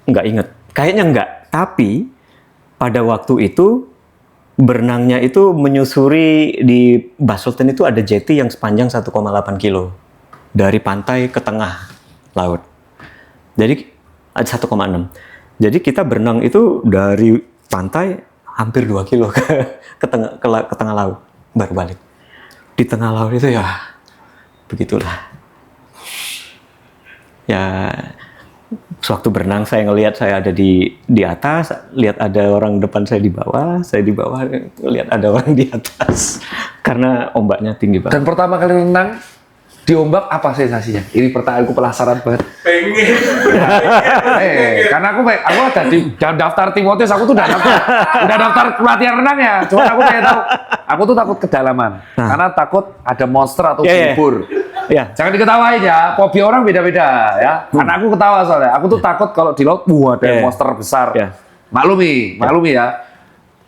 Nggak inget. Kayaknya nggak. Tapi pada waktu itu berenangnya itu menyusuri di Basselton itu ada jetty yang sepanjang 1,8 kilo dari pantai ke tengah laut. Jadi 1,6. Jadi kita berenang itu dari pantai hampir 2 kilo ke tengah laut baru balik. Di tengah laut itu ya begitulah. Ya, sewaktu berenang saya ngelihat saya ada di atas, lihat ada orang depan saya di bawah, lihat ada orang di atas karena ombaknya tinggi banget. Dan pertama kali renang di ombak apa sensasinya? Ini pertanyaanku penasaran banget. Pengen. Karena aku ada di daftar Timotius, aku tuh udah daftar pelatihan renangnya. Cuma aku pengen tahu, aku tuh takut kedalaman. Karena takut ada monster atau kubur. Ya. Jangan diketawain ya, fobia orang beda-beda ya. Karena aku ketawa soalnya. Aku tuh takut kalau di laut, ada monster besar. Maklumi ya.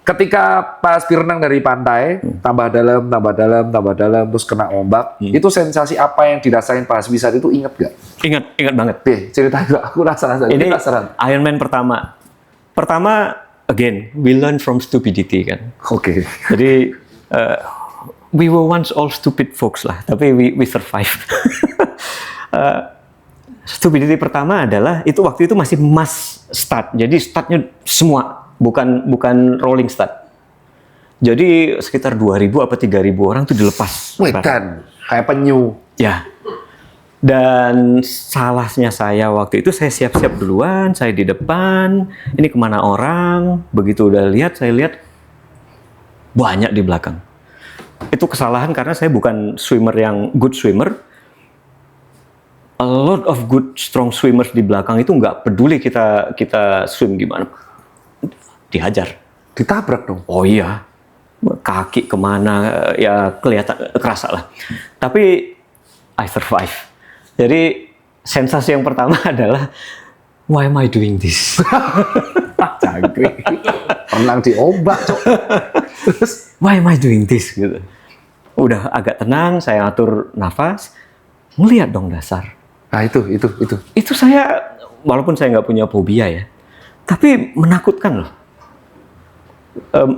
Ketika pas berenang dari pantai, tambah dalam, terus kena ombak, itu sensasi apa yang dirasain pas bisa itu inget gak? Ingat banget. Ceritain gak? Aku penasaran. Ini Ironman pertama. Pertama, again, we learn from stupidity kan. Oke. Jadi we were once all stupid folks lah, tapi we survived. Stupidity pertama adalah itu waktu itu masih mass start, jadi startnya semua bukan rolling start. Jadi sekitar 2.000 apa 3.000 orang tuh dilepas. Wedan, kayak penyu. Ya. Dan salahnya saya waktu itu saya siap-siap duluan, saya di depan, ini kemana orang, begitu udah lihat, saya lihat banyak di belakang. Itu kesalahan karena saya bukan swimmer yang good swimmer. A lot of good strong swimmers di belakang itu nggak peduli kita swim gimana. Dihajar. Ditabrak dong. Oh iya. Kaki kemana, ya kelihatan, kerasa lah. Tapi I survive. Jadi sensasi yang pertama adalah, why am I doing this? Jangkrik. Renang di ombak, Cok. Terus, why am I doing this? Gitu. Udah agak tenang, saya atur nafas, ngeliat dong dasar. Nah itu. Itu saya, walaupun saya nggak punya fobia ya, tapi menakutkan loh.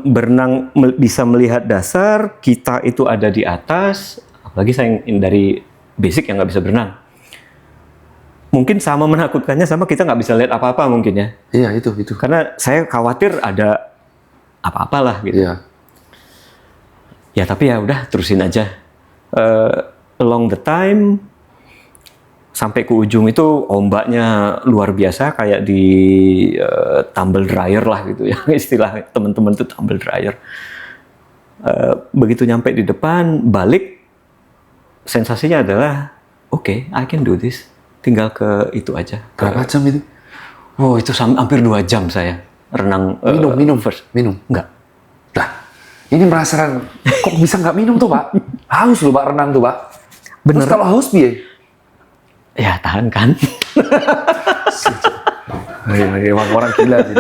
Berenang bisa melihat dasar, kita itu ada di atas, apalagi saya yang dari basic yang nggak bisa berenang. Mungkin sama menakutkannya sama kita nggak bisa lihat apa-apa mungkin ya. Iya, itu. Karena saya khawatir ada apa-apalah gitu. Iya. Ya tapi ya udah terusin aja. Along the time sampai ke ujung itu ombaknya luar biasa kayak di tumble dryer lah gitu ya. Istilah teman-teman itu tumble dryer. Begitu nyampe di depan, balik sensasinya adalah oke, I can do this. Tinggal ke itu aja. Berapa jam itu? Oh, itu hampir 2 jam saya renang. Minum first. Minum. Enggak. Lah, ini merasakan kok bisa nggak minum tuh, Pak? Haus loh, Pak, renang tuh, Pak. Bener. Terus kalau haus piye? Ya, tahan kan. Emang orang gila sih.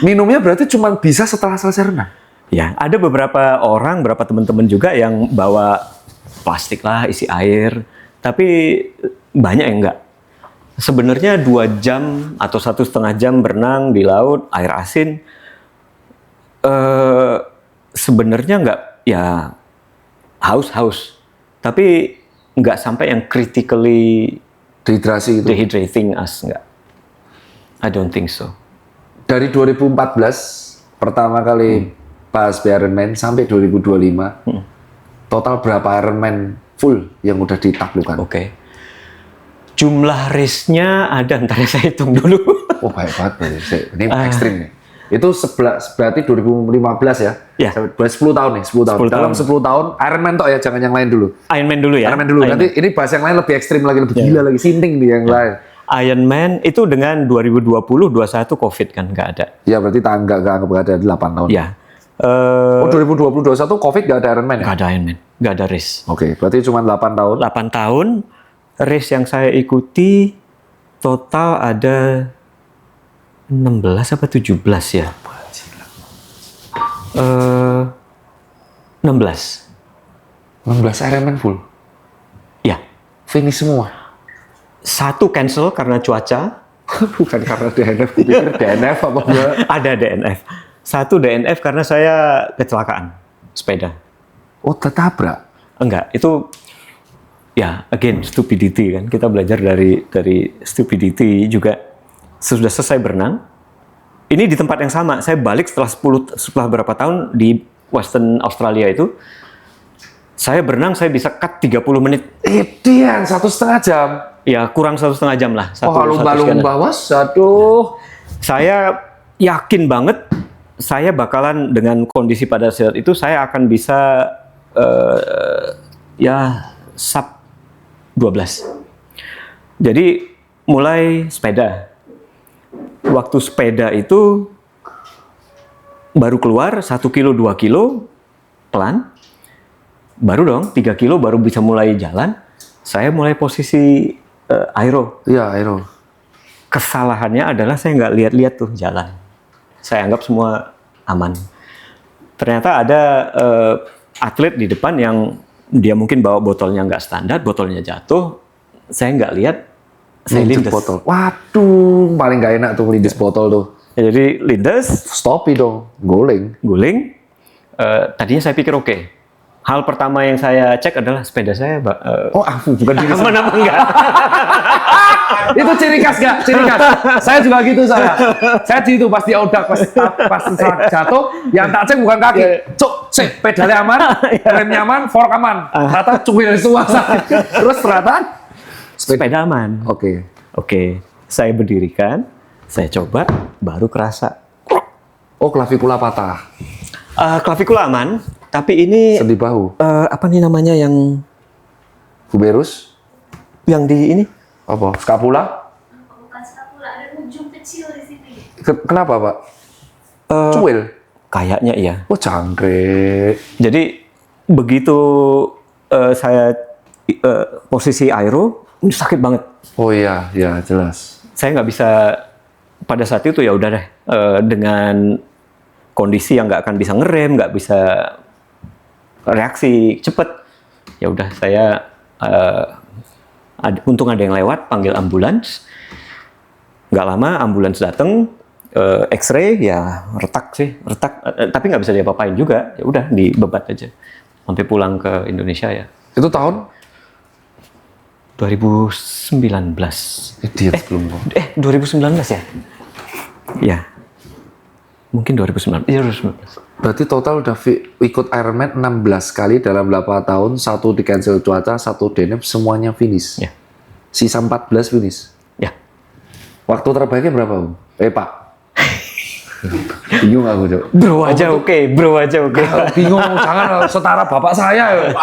Minumnya berarti cuma bisa setelah selesai renang? Ya, ada beberapa orang, beberapa teman-teman juga yang bawa plastik lah, isi air. Tapi banyak yang enggak. Sebenarnya 2 jam atau 1,5 jam berenang di laut, air asin. Sebenarnya enggak, ya haus. Tapi enggak sampai yang critically Dehidrasi itu. dehydrating us, enggak. I don't think so. Dari 2014 pertama kali pas Ironman sampai 2025, total berapa Ironman full yang udah ditaklukkan? Oke. Jumlah race-nya ada, ntar saya hitung dulu. Oh, baik banget berarti. Ini ekstrim nih. Itu berarti 2015 ya? Ya. Berarti 10 tahun nih, 10 tahun. 10 Dalam tahun. 10 tahun, Ironman tok ya, jangan yang lain dulu. Ironman dulu ya. Ironman dulu. Nanti ini bahas yang lain lebih ekstrim lagi, lebih gila lagi, sinting di yang lain. Ironman itu dengan 2020-21 COVID kan nggak ada. Ya berarti nggak anggap nggak ada 8 tahun. Ya. Oh 2020-21 COVID nggak ada Ironman ya? Nggak ada Ironman, nggak ada race. Oke, berarti cuma 8 tahun. 8 tahun, race yang saya ikuti total ada 16 apa 17 ya? 16. 16 Ironman full. Ya. Finish semua. Satu cancel karena cuaca. Bukan karena DNF, pikir DNF apa enggak? Ada DNF. Satu DNF karena saya kecelakaan sepeda. Oh, tertabrak. Enggak, itu ya again stupidity kan. Kita belajar dari stupidity juga. Sudah selesai berenang. Ini di tempat yang sama. Saya balik setelah berapa tahun di Western Australia itu. Saya berenang, saya bisa cut 30 menit. Dian, 1,5 jam. Ya, kurang 1,5 jam lah. Oh, lumba-lumba, was, aduh. Saya yakin banget, saya bakalan dengan kondisi pada saat itu, saya akan bisa ya sub 12. Jadi mulai sepeda. Waktu sepeda itu baru keluar 1 kilo, 2 kilo, pelan. Baru dong, 3 kilo baru bisa mulai jalan. Saya mulai posisi aero. Iya, aero. Kesalahannya adalah saya nggak lihat-lihat tuh jalan. Saya anggap semua aman. Ternyata ada atlet di depan yang dia mungkin bawa botolnya nggak standar, botolnya jatuh. Saya nggak lihat, saya lindes. Botol. Waduh, paling nggak enak tuh lindes botol tuh. Ya, jadi lindes, Stopi dong, guling. guling. Tadinya saya pikir oke. Hal pertama yang saya cek adalah sepeda saya. Oh, bukan diri Aman apa enggak? Itu ciri khas gak? Ciri khas. Saya juga gitu saya. Saya di itu pas dia udah pas jatuh, yang tak cek bukan kaki. Cuk, cek pedalnya aman, remnya aman, fork aman. Ternyata cuil semua. Terus ternyata Sepeda aman. Oke. Oke, saya berdirikan, saya coba, baru kerasa. Oh, klavikula patah. Klavikula aman, tapi ini Sendi bahu. apa nih namanya yang Humerus. di ini? Apa? Skapula. Bukan skapula, ada ujung kecil di situ. Kenapa, Pak? Cuil. Kayaknya iya. Oh, jangkrik. Jadi begitu saya posisi aero, ini sakit banget. Oh iya, ya jelas. Saya nggak bisa pada saat itu ya udah deh dengan kondisi yang nggak akan bisa ngerem, nggak bisa reaksi cepet. Ya udah saya untung ada yang lewat, panggil ambulans. Nggak lama ambulans datang, X-ray ya retak, tapi nggak bisa diapa-apain juga. Ya udah dibebat aja sampai pulang ke Indonesia ya. Itu tahun? 2019. Dia sebelum gua. 2019 ya? Ya. Mungkin 2019. Iya, 2019. Berarti total udah ikut Ironman 16 kali dalam 8 tahun, 1 di cancel cuaca, 1 DNF, semuanya finish. Ya. Sisa 14 finish. Ya. Waktu terbaiknya berapa, Om? Pak. Bingung aku, Cok. Bro aja oke. Bingung, jangan setara bapak saya.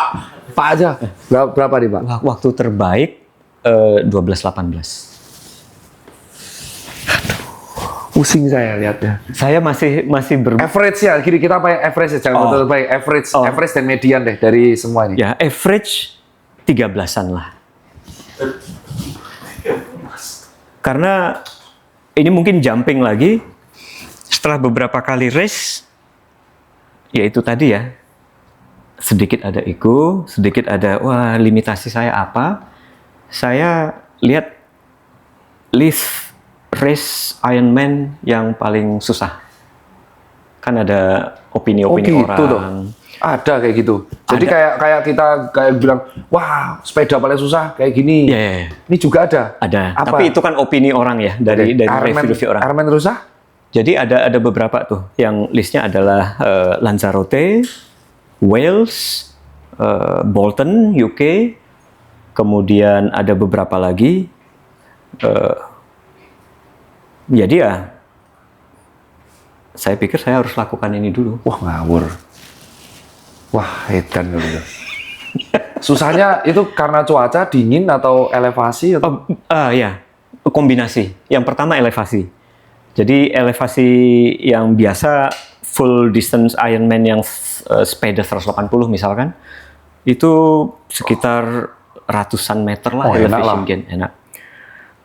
Pak aja. Berapa nih, Pak? Waktu terbaik 12.18. Pusing saya lihatnya. Saya masih Average ya, kiri kita apa ya? Average ya, jangan betul terbaik. Average dan median deh dari semua ini. ya average 13-an lah. Karena ini mungkin jumping lagi setelah beberapa kali race, yaitu tadi ya, sedikit ada ego, sedikit ada wah limitasi saya apa. Saya lihat list race Ironman yang paling susah. Kan ada opini-opini orang. Toh. Ada kayak gitu. Jadi kayak kita bilang, wah sepeda paling susah kayak gini. Ya. Ini juga ada. Ada. Apa? Tapi itu kan opini orang ya dari review orang. Ironman susah? Jadi ada beberapa tuh yang listnya adalah Lanzarote, Wales, Bolton, UK, kemudian ada beberapa lagi. Jadi ya, saya pikir saya harus lakukan ini dulu. Wah ngawur. Wah edan gitu. Susahnya itu karena cuaca dingin atau elevasi? Atau? Ya, kombinasi. Yang pertama elevasi. Jadi elevasi yang biasa full distance Ironman yang sepeda 180 misalkan, itu sekitar ratusan meter lah elevation gain. Enak.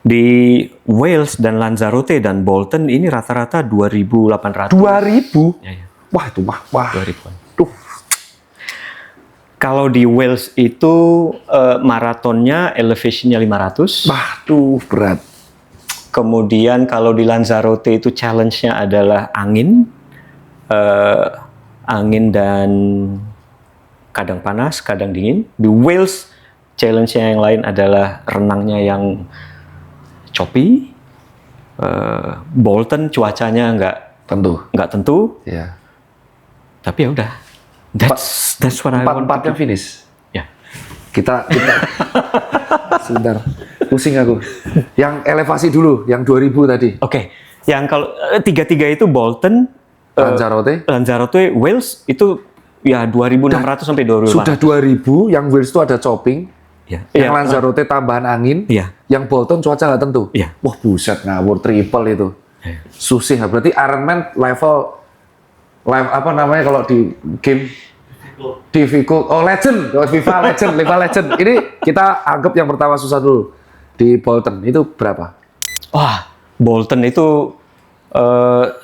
Di Wales dan Lanzarote dan Bolton ini rata-rata 2.800. 2.000? Ya. Wah itu mah. Wah. 2.000-an. Tuh. Kalau di Wales itu maratonnya elevationnya 500. Wah tuh berat. Kemudian kalau di Lanzarote itu challenge-nya adalah angin dan kadang panas, kadang dingin. Di Wales challenge-nya yang lain adalah renangnya yang choppy. Bolton cuacanya nggak tentu. Ya. Tapi ya udah. That's what I want. Empatnya finish. Ya. Kita sebentar. Pusing aku. Yang elevasi dulu, yang 2000 tadi. Oke. Yang kalau tiga itu Bolton, Lanzarote, Wales itu ya 2.600 sampai 2.500. Sudah 2000, yang Wales itu ada chopping. Ya. Yang Lanzarote tambahan angin. Iya. Yang Bolton cuaca nggak tentu. Iya. Wah buset ngawur triple itu. Iya. Susih. Berarti Ironman level apa namanya kalau di game difficult. Oh legend, FIFA legend. Ini kita anggap yang pertama susah dulu. Di Bolton itu berapa? Wah, Bolton itu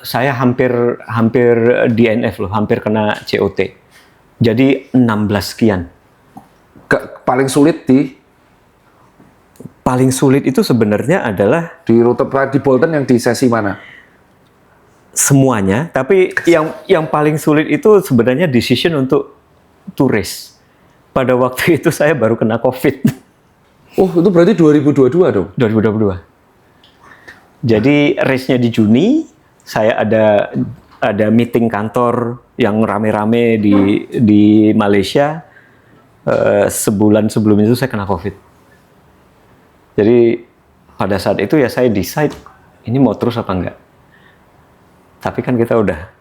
saya hampir DNF loh, hampir kena COT. Jadi 16 sekian. Paling sulit itu sebenarnya adalah di rute di Bolton yang di sesi mana? Semuanya, tapi yang paling sulit itu sebenarnya decision untuk to race. Pada waktu itu saya baru kena COVID. Oh, itu berarti 2022 dong? 2022. Jadi race-nya di Juni, saya ada meeting kantor yang rame-rame di Malaysia. Sebulan sebelum itu saya kena COVID. Jadi pada saat itu ya saya decide ini mau terus apa enggak. Tapi kan kita udah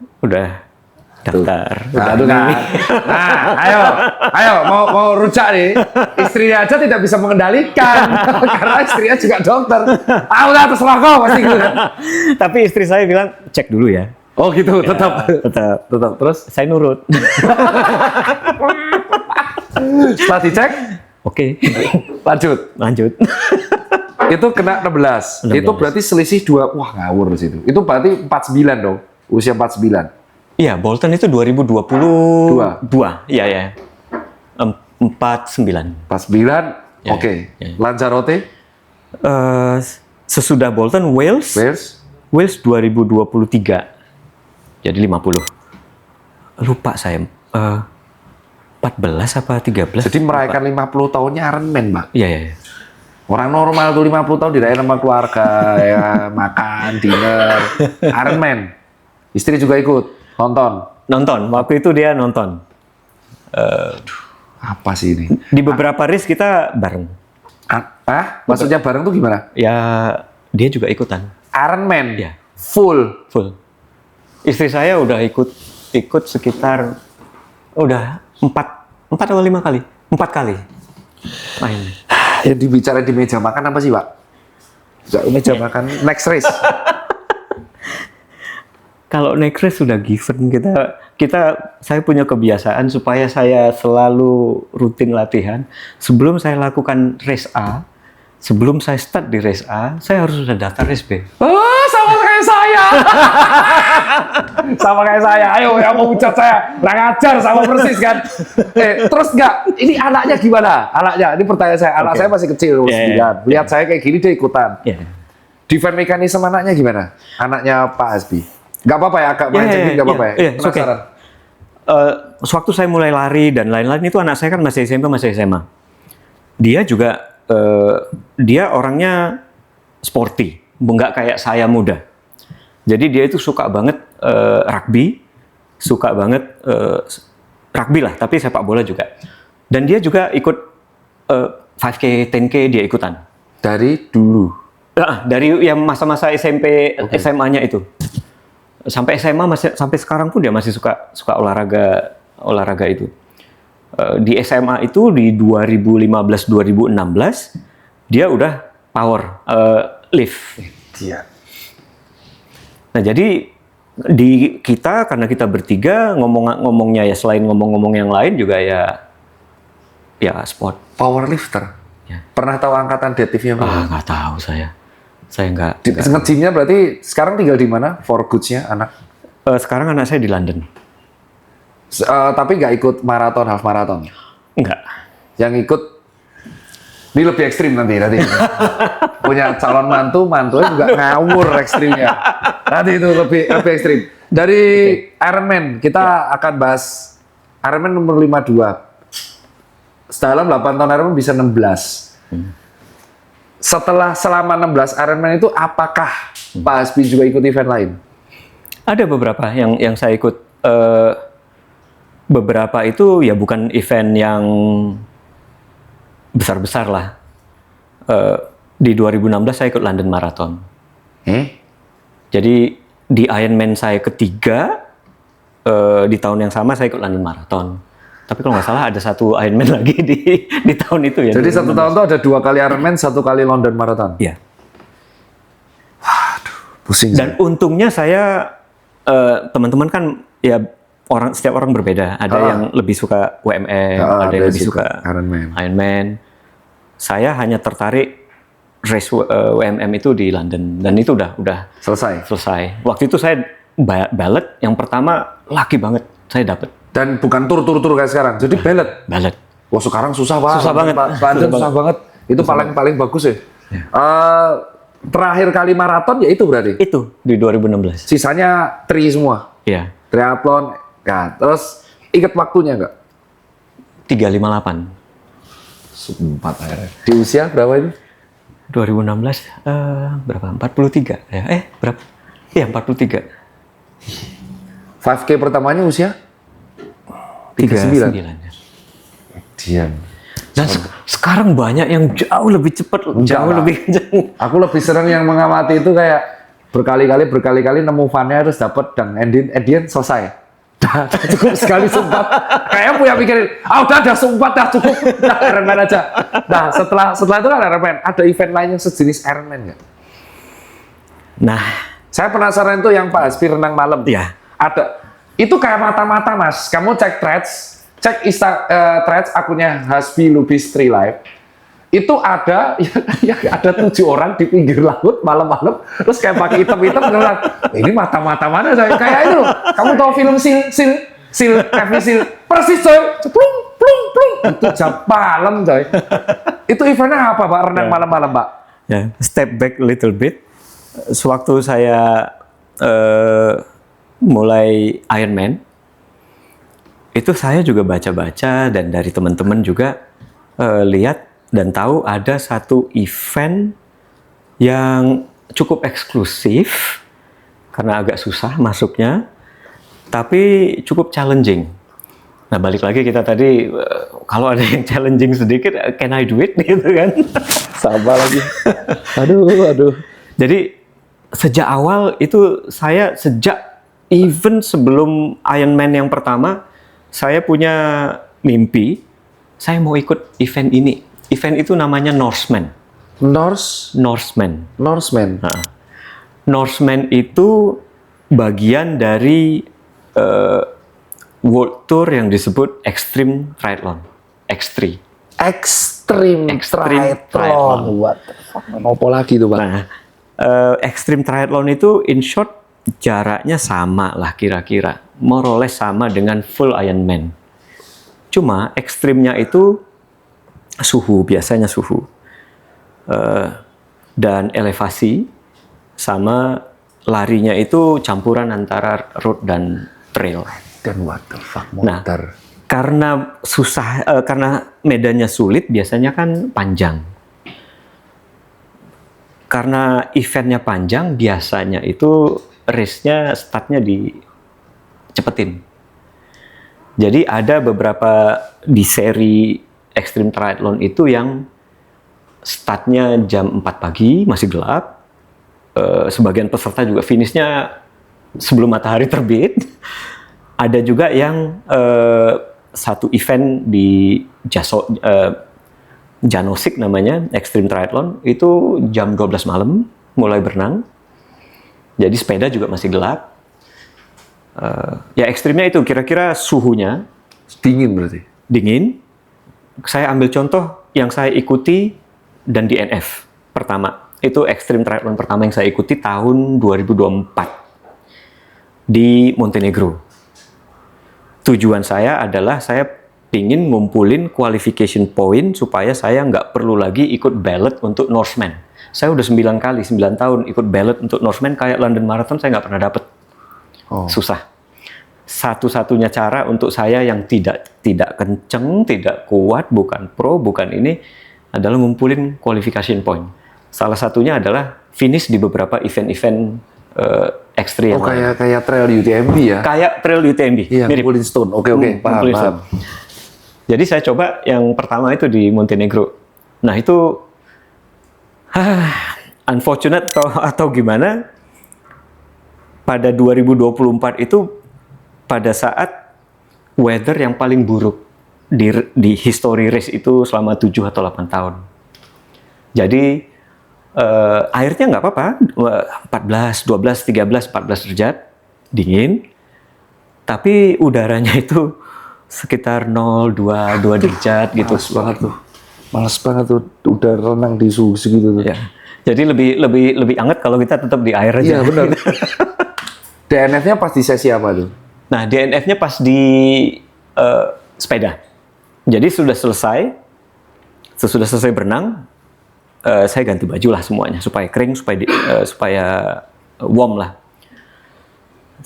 daftar. Nah, ayo mau rujak nih. Istrinya aja tidak bisa mengendalikan karena istrinya juga dokter. Udah terserah kau pasti gitu kan. Tapi istri saya bilang cek dulu ya. Oh gitu, tetap. Terus saya nurut. Setelah dicek, oke. Lanjut. Itu kena 16. Itu berarti selisih 2. Wah, ngawur di situ. Itu berarti 49 dong. Usia 49. Iya, Bolton itu 2022. Iya. 49. 49. Oke. Lanzarote? Sesudah Bolton, Wales 2023. Jadi 50. Lupa saya. 14 apa 13? Jadi merayakan 50 tahunnya Ironman, Pak. Iya. Orang normal tuh 50 tahun dirayain sama keluarga, ya makan, dinner. Iron Man. Istri juga ikut nonton. Nonton, waktu itu dia nonton. Apa sih ini? Di beberapa race kita bareng. Maksudnya bareng tuh gimana? Ya, dia juga ikutan. Iron Man. Ya. Full. Full. Istri saya udah ikut sekitar udah 4 atau 5 kali. 4 kali. Main. Yang dibicara di meja makan apa sih, Pak? Meja makan next race. Kalau next race sudah given saya punya kebiasaan supaya saya selalu rutin latihan. Sebelum saya lakukan race A, sebelum saya start di race A, saya harus sudah daftar race B. Oh, sama kayak saya. Sama kayak saya. Ayo, yang mau ucat saya. Nggak ngajar, sama persis kan. Terus nggak, ini anaknya gimana? Anaknya, ini pertanyaan saya. Anak saya masih kecil, umur 9. Lihat saya kayak gini, dia ikutan. Defense mekanisme anaknya gimana? Anaknya Pak Hasbi. Nggak apa-apa ya, agak main cekik, nggak apa-apa ya? Penasaran. Sewaktu saya mulai lari dan lain-lain itu anak saya kan masih SMP, masih SMA. Dia juga, dia orangnya sporty, nggak kayak saya muda. Jadi dia itu suka banget rugby, suka banget rugby lah, tapi sepak bola juga. Dan dia juga ikut 5K, 10K dia ikutan. Dari dulu? Dari yang masa-masa SMP, SMA-nya itu. Sampai SMA sampai sekarang pun dia masih suka olahraga itu. Di SMA itu di 2015-2016 dia udah power lift. Iya. Nah, jadi di kita karena kita bertiga ngomongnya ya selain ngomong-ngomong yang lain juga ya sport. Powerlifter. Ya. Pernah tahu angkatan deadliftnya berapa? Nggak tahu saya. Saya nggak. Nge-gymnya berarti sekarang tinggal di mana? For goods-nya anak? Sekarang anak saya di London. Tapi nggak ikut maraton, half maraton? Enggak. Yang ikut, ini lebih ekstrim nanti. Punya calon mantunya juga ngawur ekstrimnya. Nanti itu lebih ekstrim. Dari Iron Man, kita akan bahas Iron Man nomor 52. Dalam 8 tahun Iron Man bisa 16. Selama 16 Ironman itu apakah Pak Hasbi juga ikut event lain? Ada beberapa yang saya ikut. Beberapa itu ya bukan event yang besar-besar lah. Di 2016 saya ikut London Marathon. Jadi di Ironman saya ketiga, di tahun yang sama saya ikut London Marathon. Tapi kalau nggak salah ada satu Ironman lagi di tahun itu ya. Jadi 2016. Satu tahun itu ada 2 kali Ironman, 1 kali London Marathon. Iya. Waduh, pusing. Dan untungnya saya teman-teman kan ya setiap orang berbeda. Ada yang lebih suka WMM, ada yang lebih suka Ironman. Saya hanya tertarik race WMM itu di London dan itu udah selesai. Waktu itu saya ballot yang pertama laki banget saya dapat. Dan bukan tur kayak sekarang. Jadi ballot. Wah, sekarang susah banget. Susah banget. Itu paling bagus ya. Terakhir kali maraton ya itu berarti. Itu di 2016. Sisanya tri semua. Iya. Triathlon. Nah, terus ingat waktunya nggak? 3:58. Sempat akhirnya. Di usia berapa itu? 2016 berapa? 43 ya. Berapa? Iya, 43. 5K pertamanya usia? 39. Diam. Dan sekarang banyak yang jauh lebih cepat, lebih kencang. Aku lebih senang yang mengamati itu kayak berkali-kali nemu funnya terus dapat dan ending selesai. Cukup sekali sumpah. Kayaknya punya pikirin, udah sumpah dah cukup. Nah, Ironman aja. Nah, setelah itu kan Ironman, ada event lain yang sejenis Ironman nggak? Nah, saya penasaran itu yang Pak Hasbi renang malam. Iya. Ada. Itu kayak mata-mata, Mas. Kamu cek threads akunnya Hasbi Lubis Tree Life. Itu ada ada 7 orang di pinggir laut malam-malam terus kayak pakai hitam-hitam beneran. Ini mata-mata mana coy? Kayak itu loh. Kamu tahu film Seal persis coy. Plung. Itu jam malam coy. Itu eventnya apa, Pak? Renang malam-malam, Pak? Ya, step back a little bit. Sewaktu saya mulai Ironman, itu saya juga baca-baca dan dari teman-teman juga lihat dan tahu ada satu event yang cukup eksklusif karena agak susah masuknya, tapi cukup challenging. Nah, balik lagi kita tadi, kalau ada yang challenging sedikit, can I do it? Gitu kan. Sama lagi. Aduh. Jadi, sejak awal itu even sebelum Ironman yang pertama, saya punya mimpi, saya mau ikut event ini. Event itu namanya Norseman. Norseman. Norseman. Norseman itu bagian dari World Tour yang disebut Extreme Triathlon. X3. Extreme Triathlon. What the fuck? Apa lagi tuh, Pak? Nah, Extreme Triathlon itu in short jaraknya sama lah kira-kira. More or less sama dengan full Ironman. Cuma ekstrimnya itu biasanya suhu. Dan elevasi, sama larinya itu campuran antara road dan trail. Dan what the fuck, Nah, motor. karena medannya sulit, biasanya kan panjang. Karena eventnya panjang, biasanya itu race-nya startnya dicepetin. Jadi ada beberapa di seri Extreme Triathlon itu yang startnya jam 4 pagi, masih gelap. Sebagian peserta juga finishnya sebelum matahari terbit. Ada juga yang satu event di Janosik namanya, Extreme Triathlon, itu jam 12 malam mulai berenang. Jadi sepeda juga masih gelap. Ya ekstrimnya itu kira-kira suhunya Dingin berarti. dingin. Saya ambil contoh yang saya ikuti dan DNF pertama. Itu Extreme Triathlon pertama yang saya ikuti tahun 2024 di Montenegro. Tujuan saya adalah saya pingin ngumpulin qualification point supaya saya nggak perlu lagi ikut ballot untuk Norseman. Saya udah 9 tahun ikut ballot untuk Norseman, kayak London Marathon saya nggak pernah dapet. Susah. Satu-satunya cara untuk saya yang tidak kenceng, tidak kuat, bukan pro, bukan ini, adalah ngumpulin qualification point. Salah satunya adalah finish di beberapa event-event ekstrim. Kayak trail UTMB ya? Kayak trail UTMB. Iya, mirip. ngumpulin stone. Oke, paham. Jadi saya coba yang pertama itu di Montenegro. Nah itu unfortunate atau gimana, pada 2024 itu pada saat weather yang paling buruk di history race itu selama 7 atau 8 tahun. Jadi airnya nggak apa-apa, 14, 12, 13, 14 derajat, dingin. Tapi udaranya itu sekitar 0, 2 derajat gitu. Males banget tuh udah renang di suhu segitu tuh. Ya. Jadi lebih hangat kalau kita tetap di air aja. Iya, benar. DNF-nya pas di sesi apa tuh? Nah, DNF-nya pas di sepeda. Jadi sesudah selesai berenang, saya ganti baju lah semuanya supaya kering, supaya warm lah.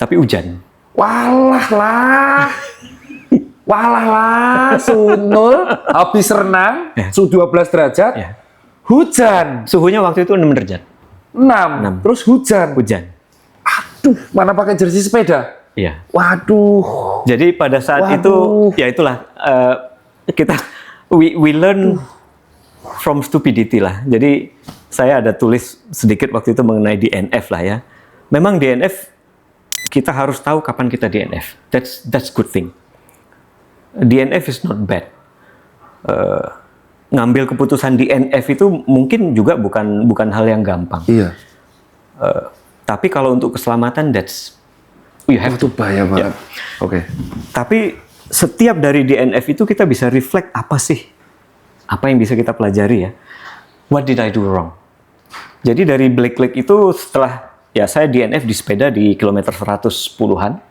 Tapi hujan. Walah lah, Sunul habis renang, suhu 12 derajat, Ya. hujan. Suhunya waktu itu 6 derajat. 6, terus hujan. Aduh, mana pakai jersey sepeda? Iya. Waduh. Jadi pada saat itu, ya itulah, we learn from stupidity lah. Jadi saya ada tulis sedikit waktu itu mengenai DNF lah ya. Memang DNF, kita harus tahu kapan kita DNF. That's good thing. DNF is not bad. Ngambil keputusan DNF itu mungkin juga bukan hal yang gampang. Iya. Tapi kalau untuk keselamatan, you have Itu to. bahaya banget. Oke. Tapi setiap dari DNF itu kita bisa reflect apa yang bisa kita pelajari ya. What did I do wrong? Jadi dari Black Lake itu setelah saya DNF di sepeda di kilometer 110-an.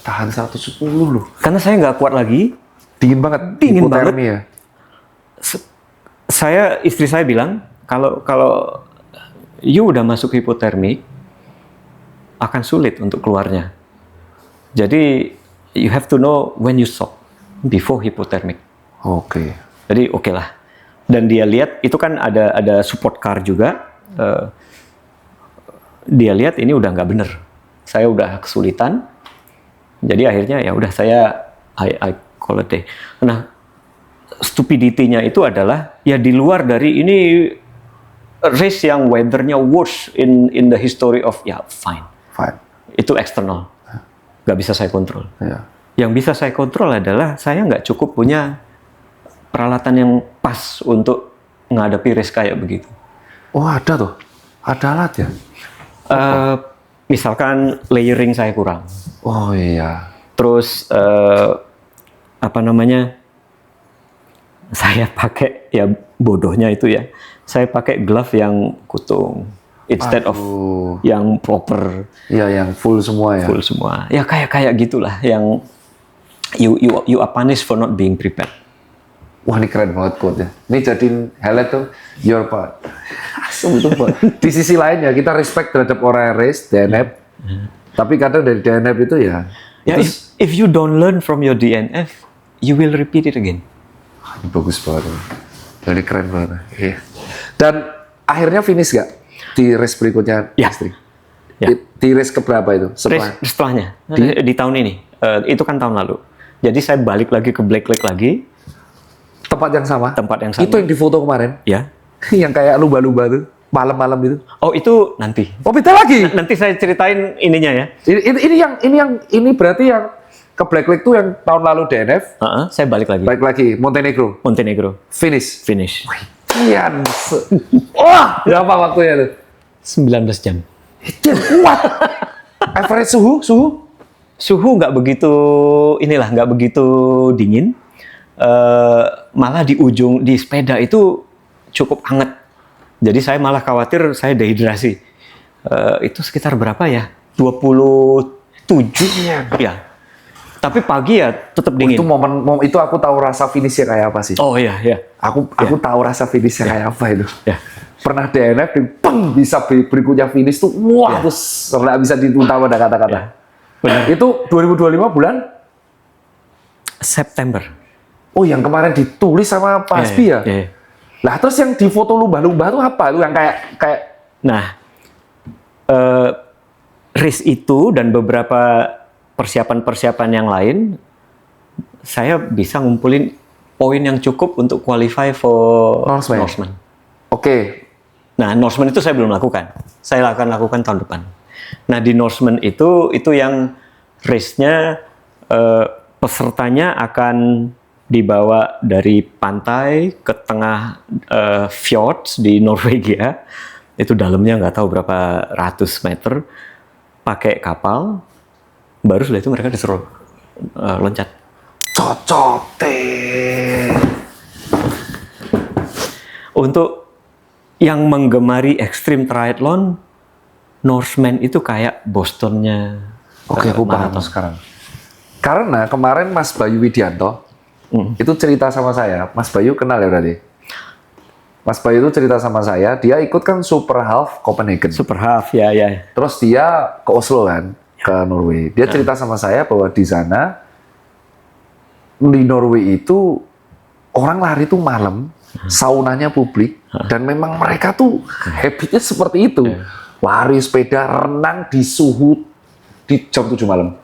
Tahan 110 loh. Karena saya nggak kuat lagi. Dingin banget. Hipotermi ya. Istri saya bilang kalau you udah masuk hipotermi, akan sulit untuk keluarnya. Jadi you have to know when you stop before hypothermic. Oke. Jadi oke lah. Dan dia lihat itu kan ada support car juga. Dia lihat ini udah nggak bener. Saya udah kesulitan. Jadi akhirnya ya udah saya I call it day. Nah, stupidity-nya itu adalah ya di luar dari ini race yang weather-nya worst in the history of ya fine. Itu eksternal. Nggak bisa saya kontrol. Ya. Yang bisa saya kontrol adalah saya nggak cukup punya peralatan yang pas untuk menghadapi race kayak begitu. Oh ada tuh, ada alat ya? Misalkan layering saya kurang. Oh iya. Terus apa namanya? Saya pakai ya bodohnya itu ya. Saya pakai glove yang kutung instead of yang proper. Iya yang full semua ya. Full semua. Ya kayak gitulah yang you are punished for not being prepared. Wah ini keren banget quote-nya. Ini jadiin highlight tuh your part. Asum itu Pak. Di sisi lain ya kita respect terhadap orang yang race DNF. Tapi kadang dari DNF itu ya. Ya if you don't learn from your DNF, you will repeat it again. Ini bagus banget. Ini keren banget. Iya. Dan akhirnya finish gak di race berikutnya? Ya. Istri? Ya. Di race keberapa itu? Setelahnya di tahun ini. Itu kan tahun lalu. Jadi saya balik lagi ke Black Lake lagi. Tempat yang sama? Tempat yang sama. Itu yang difoto kemarin? Ya. Yang kayak lumba-lumba tuh, malam-malam itu. Oh itu nanti. Oh beda lagi? Nanti saya ceritain ininya ya. Ini berarti yang ke Black Lake tuh yang tahun lalu DNF. Saya balik lagi. Balik lagi, Montenegro. Finish. Kian. Wah, berapa waktunya tuh? 19 jam. Itu yang kuat. Average suhu Nggak begitu nggak begitu dingin. Malah di sepeda itu cukup hangat. Jadi saya malah khawatir saya dehidrasi. Itu sekitar berapa ya? 27 ya. Tapi pagi ya tetap dingin. Itu momen itu aku tahu rasa finishnya kayak apa sih. Oh iya. Aku tahu rasa finishnya kayak apa itu. Ya. Pernah DNF dan bisa berikutnya finish tuh wah terus nggak bisa ditunda pada kata-kata. Ya. Benar. Itu 2025 bulan September. Oh yang kemarin ditulis sama Pak Hasbi ya? Iya. Lah terus yang di foto lumba-lumba itu apa? Itu yang kayak Nah, race itu dan beberapa persiapan-persiapan yang lain, saya bisa ngumpulin poin yang cukup untuk qualify for Norseman. Oke. Nah, Norseman itu saya belum lakukan. Saya akan lakukan tahun depan. Nah, di Norseman itu yang race-nya pesertanya akan dibawa dari pantai ke tengah fjords di Norwegia. Itu dalamnya nggak tahu berapa ratus meter. Pakai kapal. Baru setelah itu mereka disuruh loncat. Cocote. Untuk yang menggemari ekstrim triathlon, Norseman itu kayak Bostonnya. Oke, aku paham sekarang. Karena kemarin Mas Bayu Widianto itu cerita sama saya. Mas Bayu kenal ya berarti? Mas Bayu itu cerita sama saya, dia ikut kan Super Half Copenhagen. Super Half, ya. Terus dia ke Oslo kan, ke Norway. Dia cerita sama saya bahwa di sana, di Norway itu, orang lari itu malam, saunanya publik, dan memang mereka tuh habitnya seperti itu. Lari, sepeda, renang di suhu di jam 7 malam.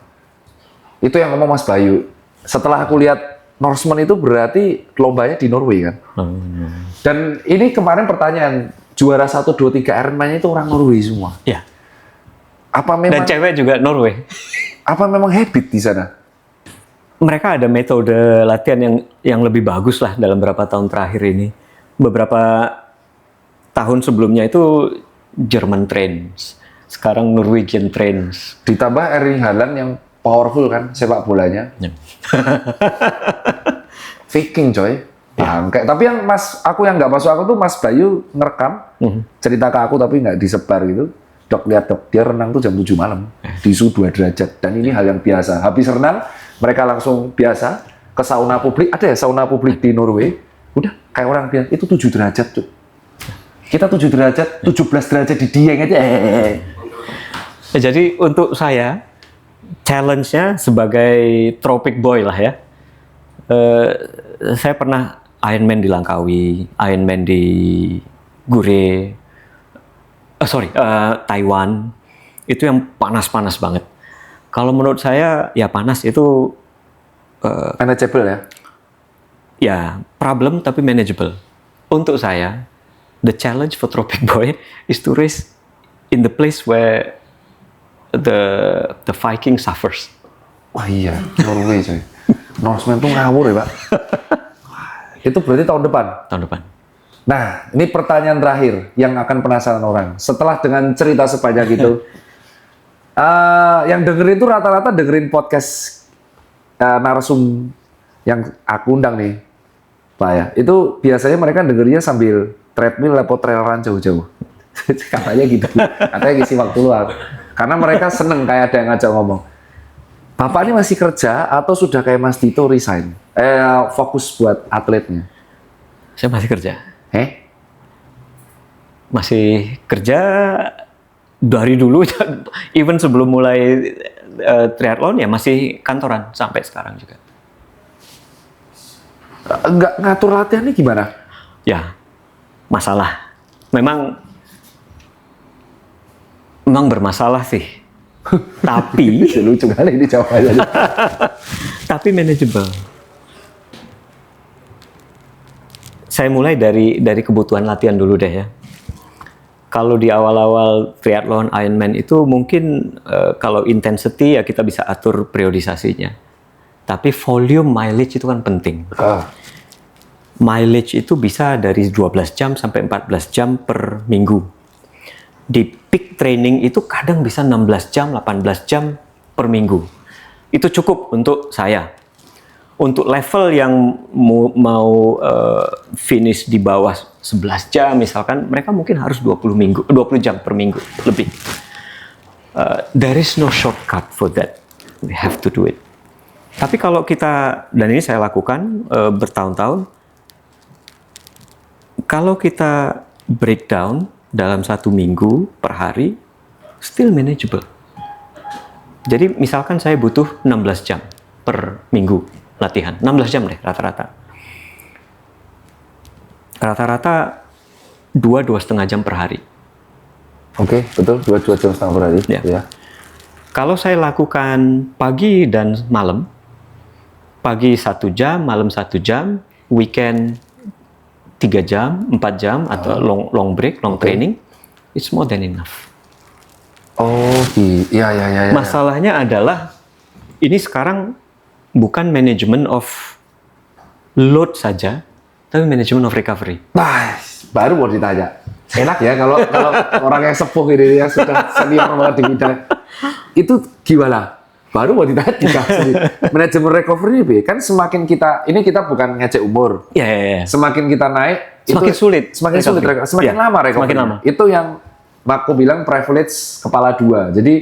Itu yang ngomong Mas Bayu. Setelah aku lihat Norseman itu berarti lombanya di Norway kan. Dan ini kemarin pertanyaan, juara 1, 2, 3 Ironman itu orang Norway semua. Ya. Apa memang, Dan cewek juga Norway. apa memang habit di sana? Mereka ada metode latihan yang lebih bagus lah dalam beberapa tahun terakhir ini. Beberapa tahun sebelumnya itu German trains, sekarang Norwegian trains. Ditambah Erling Haaland yang powerful kan sepak bolanya. Viking coy. Bangke. Tapi yang aku yang nggak masuk aku tuh Mas Bayu ngerekam cerita ke aku tapi nggak disebar gitu. Dok lihat dok, dia renang tuh jam 7 malam di suhu 2 derajat dan ini hal yang biasa. Habis renang mereka langsung biasa ke sauna publik. Ada ya sauna publik di Norway? Udah kayak orang bilang itu 7 derajat tuh. Kita 7 derajat, 17 derajat di Dieng aja. Jadi untuk saya challenge-nya sebagai tropic boy lah ya. Saya pernah Ironman di Langkawi, Ironman di Gure, Taiwan, itu yang panas-panas banget. Kalau menurut saya ya panas itu Manageable ya. ya problem tapi manageable. Untuk saya, the challenge for Tropic Boy is to race in the place where the Viking suffers. Wah iya, Norway coy. Norseman tuh ngawur ya Pak. Itu berarti tahun depan. Tahun depan. Nah, ini pertanyaan terakhir yang akan penasaran orang. Setelah dengan cerita sebanyak itu, yang dengerin itu rata-rata dengerin podcast narsum yang aku undang nih, Pak ya. Itu biasanya mereka dengerinnya sambil treadmill atau trail run jauh-jauh. Katanya gitu. Katanya ngisi waktu luang. Karena mereka seneng kayak ada yang ngajak ngomong. Bapak ini masih kerja atau sudah kayak Mas Dito resign? Fokus buat atletnya. Saya masih kerja. Masih kerja dari dulu, even sebelum mulai triathlon ya masih kantoran sampai sekarang juga. Enggak ngatur latihannya gimana? Ya, masalah. Memang bermasalah sih. Tapi lucu kali ini jawabannya. tapi manageable. Saya mulai dari kebutuhan latihan dulu deh ya. Kalau di awal-awal triathlon Ironman itu mungkin kalau intensity ya kita bisa atur periodisasinya. Tapi volume mileage itu kan penting. Mileage itu bisa dari 12 jam sampai 14 jam per minggu. Di peak training itu kadang bisa 16 jam, 18 jam per minggu. Itu cukup untuk saya. Untuk level yang mau finish di bawah 11 jam misalkan, mereka mungkin harus 20 jam per minggu lebih. There is no shortcut for that. We have to do it. Tapi kalau kita, dan ini saya lakukan bertahun-tahun, kalau kita breakdown dalam 1 minggu per hari, still manageable. Jadi misalkan saya butuh 16 jam per minggu latihan, 16 jam deh rata-rata. Rata-rata 2,5 jam per hari. Oke, betul, 2 jam setengah per hari. Ya. Kalau saya lakukan pagi dan malam, pagi 1 jam, malam 1 jam, weekend 3 jam, 4 jam, atau long break, long training, it's more than enough. Oh, iya. Masalahnya adalah, ini sekarang bukan manajemen of load saja, tapi manajemen of recovery. Nah, baru mau ditanya. Enak ya kalau orang yang sepuh ini yang sudah senior banget di bidang. Itu gimana? Baru mau ditanya dikasih. Manajemen recovery ini kan semakin kita bukan ngecek umur. Iya. Semakin kita naik, Semakin sulit. Semakin lama recovery. Semakin lama. Itu yang aku bilang privilege kepala 2. Jadi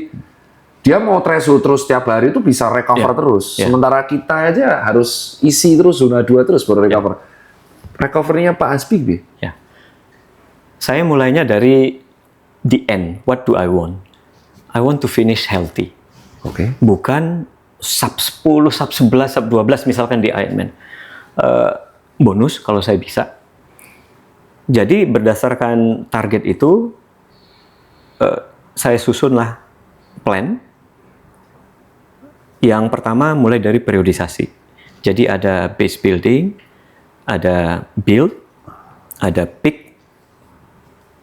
dia mau threshold terus tiap hari itu bisa recover terus. Sementara kita aja harus isi terus zona 2 terus baru recover. Recovery-nya Pak Hasbi, Bi? Ya. Saya mulainya dari the end. What do I want? I want to finish healthy. Oke. Bukan sub 10, sub 11, sub 12 misalkan di Ironman. Bonus kalau saya bisa. Jadi berdasarkan target itu, saya susunlah plan. Yang pertama mulai dari periodisasi. Jadi ada base building, ada build, ada peak,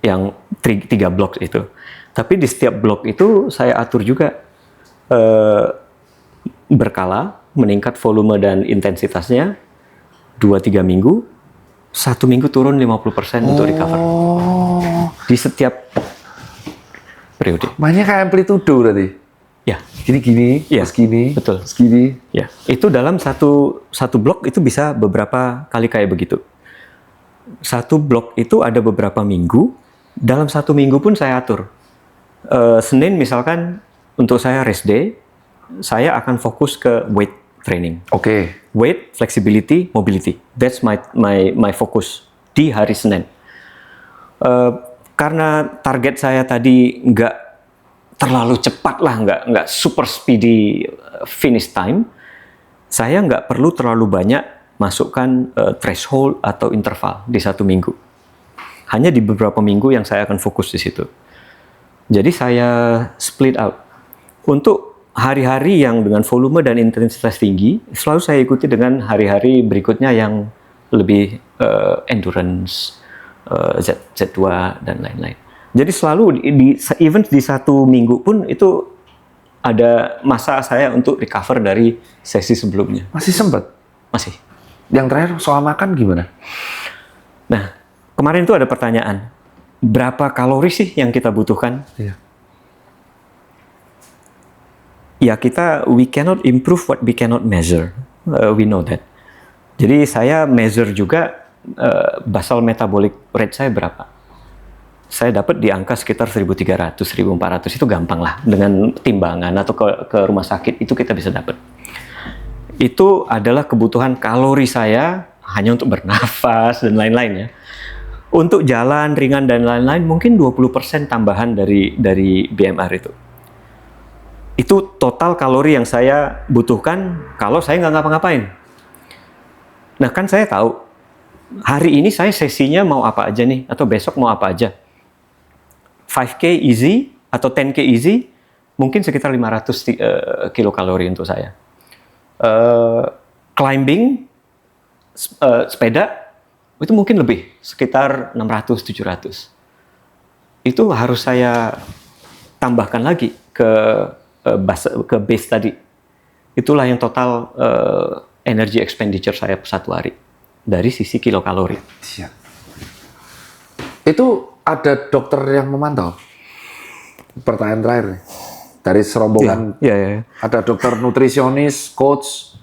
yang 3 blok itu. Tapi di setiap blok itu saya atur juga berkala, meningkat volume dan intensitasnya 2-3 minggu, 1 minggu turun 50% untuk recover. Di setiap periode. Mainnya kayak amplitudo berarti? Ya. Gini-gini, Ya, terus gini, betul. terus gini. Ya, itu dalam satu blok itu bisa beberapa kali kayak begitu. Satu blok itu ada beberapa minggu, dalam 1 minggu pun saya atur. Senin misalkan, untuk saya rest day, saya akan fokus ke weight training. Oke. Weight, flexibility, mobility. That's my focus di hari Senin. Karena target saya tadi nggak terlalu cepat lah, nggak super speedy finish time, saya nggak perlu terlalu banyak masukkan threshold atau interval di 1 minggu. Hanya di beberapa minggu yang saya akan fokus di situ. Jadi saya split out. Untuk hari-hari yang dengan volume dan intensitas tinggi, selalu saya ikuti dengan hari-hari berikutnya yang lebih endurance, Z2 dan lain-lain. Jadi selalu even di 1 minggu pun itu ada masa saya untuk recover dari sesi sebelumnya. Masih sempat? Masih. Yang terakhir soal makan gimana? Nah, kemarin itu ada pertanyaan, berapa kalori sih yang kita butuhkan? Iya. Ya we cannot improve what we cannot measure. We know that. Jadi saya measure juga basal metabolic rate saya berapa. Saya dapat di angka sekitar 1.300, 1.400, itu gampang lah. Dengan timbangan atau ke rumah sakit itu kita bisa dapat. Itu adalah kebutuhan kalori saya hanya untuk bernafas dan lain-lain ya. Untuk jalan ringan dan lain-lain mungkin 20% tambahan dari BMR itu. Itu total kalori yang saya butuhkan kalau saya nggak ngapa-ngapain. Nah kan saya tahu, hari ini saya sesinya mau apa aja nih, atau besok mau apa aja. 5K easy atau 10K easy, mungkin sekitar 500 kilokalori untuk saya. Climbing, sepeda, itu mungkin lebih, sekitar 600-700. Itu harus saya tambahkan lagi ke base tadi. Itulah yang total energy expenditure saya satu hari dari sisi kilokalori. Siap. Itu ada dokter yang memantau? Pertanyaan terakhir nih. Dari serombongan, Ya. ada dokter nutrisionis, coach,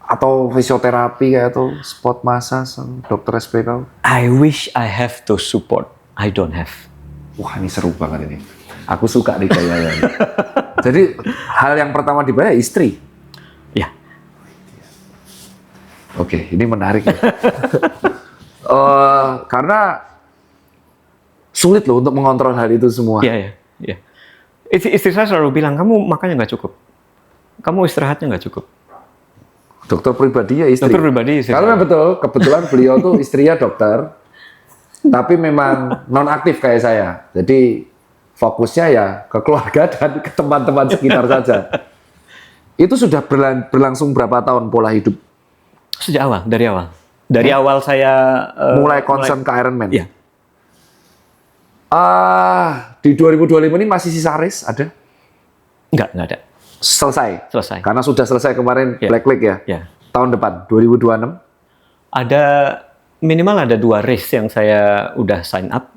atau fisioterapi kayak itu, sport massage, dokter SPK. I wish I have those support. I don't have. Wah ini seru banget ini. Aku suka nih kayaknya. Jadi hal yang pertama dibayar istri. Ya. Oke, ini menarik ya. Karena sulit loh untuk mengontrol hal itu semua. Iya. Istri saya selalu bilang, kamu makannya nggak cukup. Kamu istirahatnya nggak cukup. Dokter pribadi ya istri. Dokter pribadi istri. Karena betul, kebetulan beliau tuh istrinya dokter, tapi memang non aktif kayak saya. Jadi fokusnya ya ke keluarga dan ke teman-teman sekitar saja. Itu sudah berlangsung berapa tahun pola hidup? Sejak awal, dari awal. Dari awal saya Mulai concern ke Ironman? Iya. Di 2025 ini masih sisa race ada? Nggak ada. Selesai? Karena sudah selesai kemarin Ya. Black Lake ya? Ya. Tahun depan, 2026? Ada minimal ada 2 race yang saya udah sign up.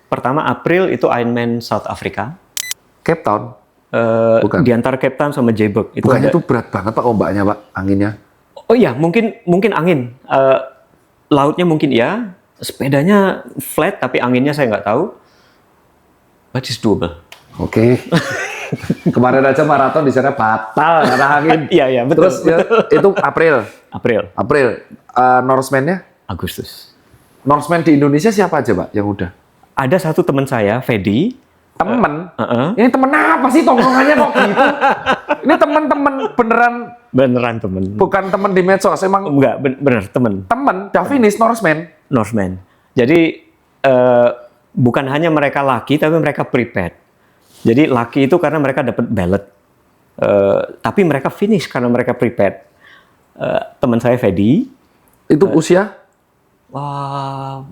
Pertama April itu Ironman South Africa. Cape Town? Bukan. Di antara Cape Town sama Joburg. Bukannya ada- itu berat banget Pak ombaknya Pak, anginnya? Oh iya, mungkin angin. Lautnya mungkin iya. Sepedanya flat tapi anginnya saya nggak tahu. But it's doable. Oke. Kemarin aja maraton di sana batal karena angin. Iya, betul. Terus ya, itu April. Norseman-nya? Agustus. Norseman di Indonesia siapa aja Pak yang udah? Ada satu teman saya, Fedi. Temen? Uh-uh. Ini temen apa sih tongkrongannya kok gitu? Ini temen-temen beneran, Beneran temen. bukan temen di medsos, emang Enggak, bener temen. temen. Davinis Norseman. Norseman. Jadi bukan hanya mereka laki, tapi mereka prepared. Jadi laki itu karena mereka dapat ballot. Tapi mereka finish karena mereka prepared. Teman saya Fedi, Itu usia? wah,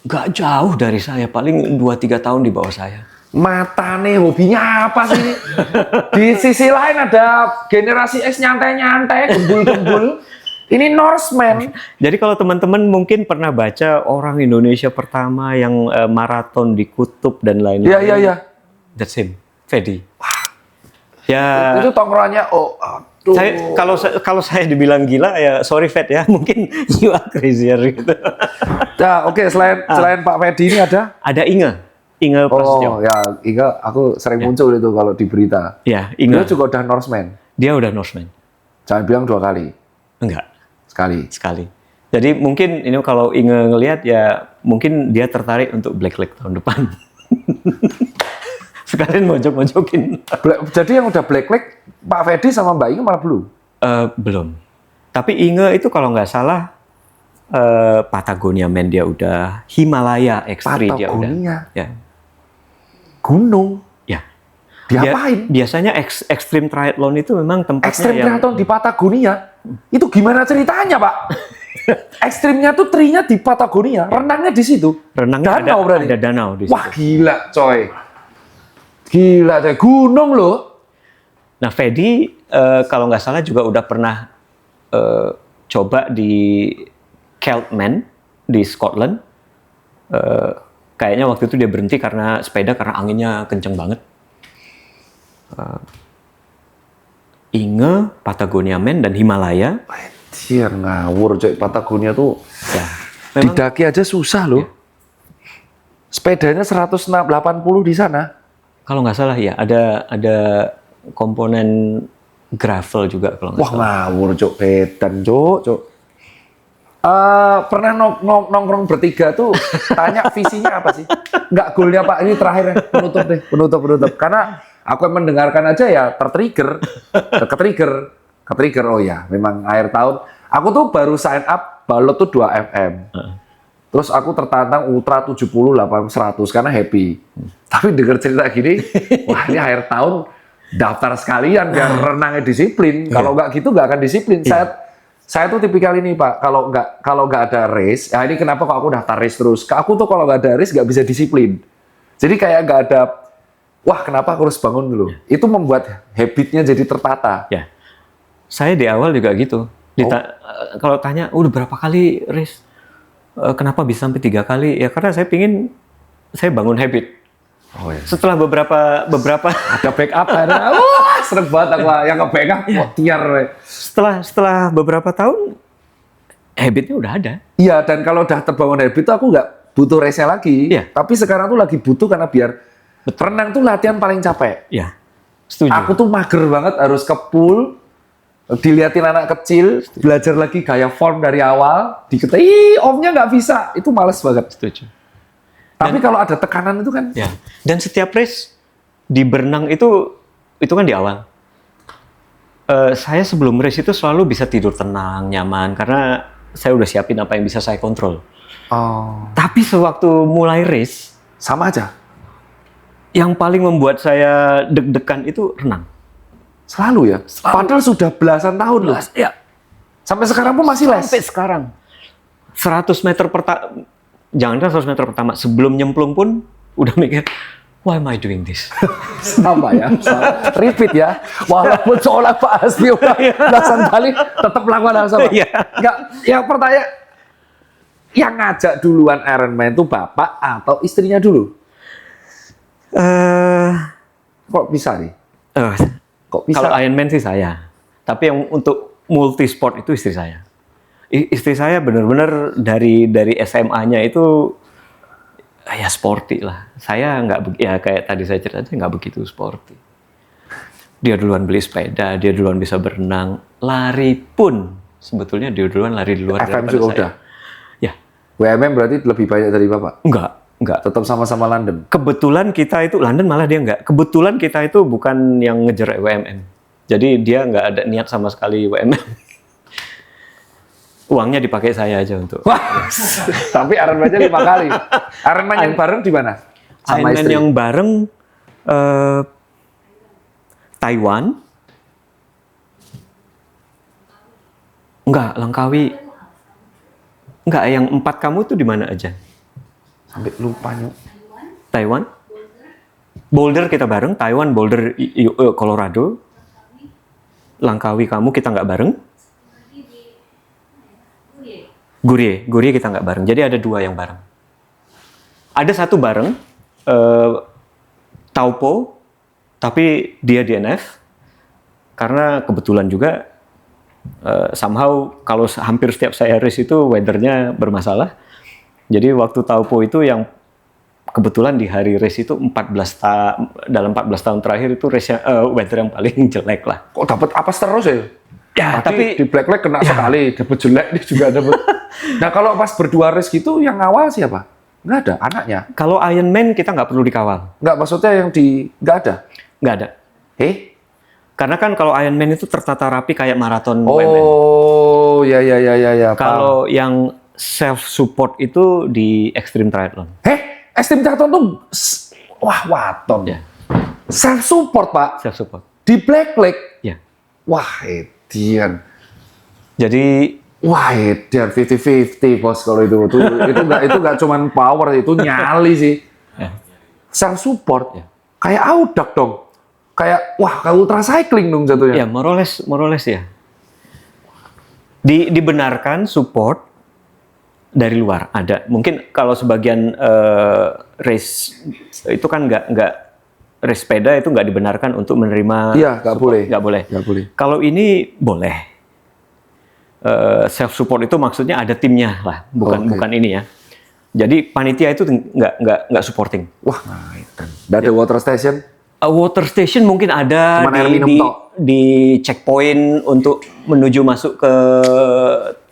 nggak jauh dari saya, paling 2-3 tahun di bawah saya. Mata nih hobinya apa sih? Di sisi lain ada generasi X nyantai-nyantai, gembul-gembul. Ini Norseman. Jadi kalau teman-teman mungkin pernah baca orang Indonesia pertama yang maraton di kutub dan lain-lain. Iya. That's him, Fedi. Ya. Itu tongkrongannya, aduh. Kalau saya dibilang gila ya sorry Fed ya, mungkin you are crazier gitu. Nah, oke, selain Pak Fedi ini ada? Ada Inge Prasetyo. Oh ya, Inga, aku sering muncul itu kalau di berita. Ya, Dia Inge. juga udah Norseman. Dia udah Norseman. Jangan bilang 2 kali, Enggak, sekali. Jadi mungkin ini kalau Inge ngelihat ya mungkin dia tertarik untuk Black Lake tahun depan. Sekalian mojok-mojokin. Jadi yang udah Black Lake, Pak Fedi sama Mbak Inga malah belum. Belum. Tapi Inge itu kalau nggak salah Patagonia Man dia udah, Himalaya X3 dia udah. Patagonia. Ya. Gunung. Ya. Diapain? Biasanya Extreme Triathlon itu memang tempatnya Ekstrim yang triathlon di Patagonia. Itu gimana ceritanya, Pak? Ekstrimnya tuh trinya di Patagonia, renangnya di situ. renangnya Danau berarti? ada danau di situ. Wah, gila, coy. Gila, coy. Gunung loh. Nah, Fedi kalau nggak salah juga udah pernah coba di Keltman di Scotland. Kayaknya waktu itu dia berhenti karena sepeda karena anginnya kenceng banget. Inge, Patagonia Man, dan Himalaya. Anjir, ngawur, coy. Patagonia tuh Ya, memang didaki aja susah loh. Sepedanya 180 di sana. kalau nggak salah ya ada komponen gravel juga kalau nggak Wah, salah. ngawur, cok. Bedan, cok. Pernah nongkrong bertiga tuh tanya visinya apa sih? Nggak, goalnya Pak, ini terakhir ya. Penutup deh, penutup. Karena aku yang mendengarkan aja ya ke-trigger. Oh ya, memang akhir tahun. Aku tuh baru sign up balot tuh 2 FM. Terus aku tertantang Ultra 70, 8, 100 karena happy. Tapi dengar cerita gini, wah ini akhir tahun daftar sekalian biar renangnya disiplin. Kalau nggak gitu nggak akan disiplin. Saya tuh tipikal ini Pak, kalau nggak ada race, ya ini kenapa kok aku daftar race terus? Aku tuh kalau nggak ada race nggak bisa disiplin. Jadi kayak nggak ada, wah kenapa aku harus bangun dulu? Itu membuat habitnya jadi tertata. Ya, saya di awal juga gitu. Kalau tanya, udah berapa kali race? Kenapa bisa sampai 3 kali? Ya karena saya pingin saya bangun habit. Oh, iya. Setelah beberapa Ada backup, akhirnya, wah serem banget aku yang nge-backup, wah tiar. setelah beberapa tahun habitnya udah ada. Iya, dan kalau udah terbangun habit itu aku nggak butuh race-nya lagi. Iya. Tapi sekarang tuh lagi butuh karena biar renang tuh latihan paling capek. Ya, setuju. Aku tuh mager banget harus ke pool, diliatin anak kecil, belajar lagi gaya form dari awal, omnya nggak bisa, itu males banget. Setuju. Tapi kalau ada tekanan itu kan, Ya. Dan setiap race di berenang itu kan di awal. Saya sebelum race itu selalu bisa tidur tenang, nyaman karena saya udah siapin apa yang bisa saya kontrol. oh, Tapi sewaktu mulai race, sama aja, yang paling membuat saya deg-degan itu renang. selalu ya. Padahal sudah belasan tahun loh. Ya, Sampai sekarang pun masih les. sampai sekarang. 100 meter pertama, jangankan 100 meter pertama, sebelum nyemplung pun udah mikir, why am I doing this? Sama ya, sama. Repeat ya. Walaupun seolah Pak Hasbi udah belasan kali, tetap melakukan hal sama. Iya. Nggak, yang pertanyaan, yang ngajak duluan Ironman itu bapak atau istrinya dulu? Kok bisa nih? Kok bisa? Kalau Ironman sih saya, tapi yang untuk multi sport itu istri saya. Istri saya benar-benar dari SMA-nya itu ya sporty lah. Saya nggak, ya kayak tadi saya cerita nggak begitu sporty. Dia duluan beli sepeda, dia duluan bisa berenang, lari pun sebetulnya dia duluan lari di luar FM daripada juga saya. udah. Ya, WMM berarti lebih banyak dari bapak? enggak. Tetap sama-sama London? Kebetulan kita itu London malah dia enggak. Kebetulan kita itu bukan yang ngejar WMM. Jadi dia nggak ada niat sama sekali WMM. Uangnya dipakai saya aja untuk. Wah, tapi Ironman-nya 5 kali. Ironman yang bareng di mana? Sama Ironman istri? yang bareng Taiwan. Enggak, Langkawi. Enggak, yang 4 kamu tuh di mana aja? Sampai lupa nyuk. Taiwan. Boulder kita bareng, Taiwan, Boulder, Colorado. Langkawi kamu kita nggak bareng. Gurie kita nggak bareng. Jadi ada 2 yang bareng. Ada 1 bareng, Taupo, tapi dia DNF. Karena kebetulan juga, somehow kalau hampir setiap saya race itu weathernya bermasalah. Jadi waktu Taupo itu yang kebetulan di hari race itu dalam 14 tahun terakhir itu race weather yang paling jelek lah. Kok dapat apa terus ya? Ya, Tadi tapi di Black Leg kena sekali, dapat jelek, ini juga dapat. Nah kalau pas berdua race gitu, yang ngawal siapa? Nggak ada, anaknya. kalau Ironman kita nggak perlu dikawal. Nggak, maksudnya yang nggak ada. Nggak ada. Karena kan kalau Ironman itu tertata rapi kayak maraton UMN. Oh, ya. Paham. Kalau yang self support itu di Extreme Triathlon. Extreme Triathlon tuh, wah, waton. Ya. Self support, Pak. Self support. Di Black Lake. Ya. Wah, Edian. Jadi 50-50 bos kalau itu nggak cuman power, itu nyali sih. ya, Self support. Ya. Kayak audak dong. Kayak kayak ultra cycling dong jatuhnya. ya more or less ya. Dibenarkan support dari luar ada. Mungkin kalau sebagian race itu kan nggak race sepeda itu nggak dibenarkan untuk menerima. Iya, nggak boleh. Nggak boleh. Nggak boleh. Kalau ini boleh. Self support itu maksudnya ada timnya lah, bukan ini ya. Jadi panitia itu nggak supporting. Wah, nggak ada water station. Water station mungkin ada Cuman air minum tok. di checkpoint untuk menuju masuk ke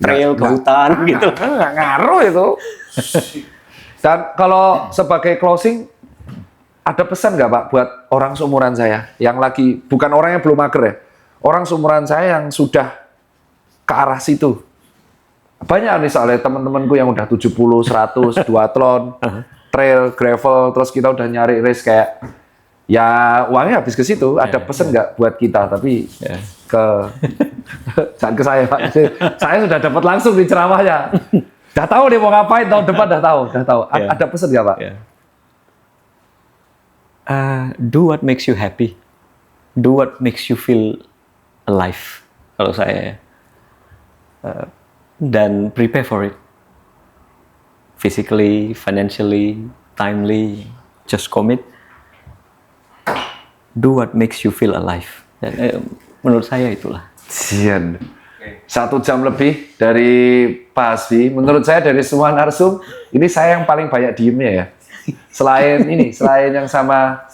trail, ke hutan gitu. Nggak ngaruh itu. Dan kalau sebagai closing, ada pesan nggak Pak buat orang seumuran saya yang lagi, bukan orang yang belum mager ya, orang seumuran saya yang sudah ke arah situ. Banyak nih soalnya teman-temanku yang udah 70, 100, duathlon, trail, gravel, terus kita udah nyari race kayak, ya uangnya habis ke situ. Ada pesan nggak buat kita, tapi ke jangan ke saya Pak. Saya sudah dapat langsung di ceramahnya. Udah tahu dia mau ngapain tahun depan, udah tahu. Ada pesan nggak Pak? Do what makes you happy. Do what makes you feel alive. Kalau saya dan prepare for it. Physically, financially, timely, just commit. Do what makes you feel alive. Dan, menurut saya itulah. Sian. 1 jam lebih dari Pak Hasbi. Menurut saya dari semua narsum, ini saya yang paling banyak diemnya ya. Selain yang sama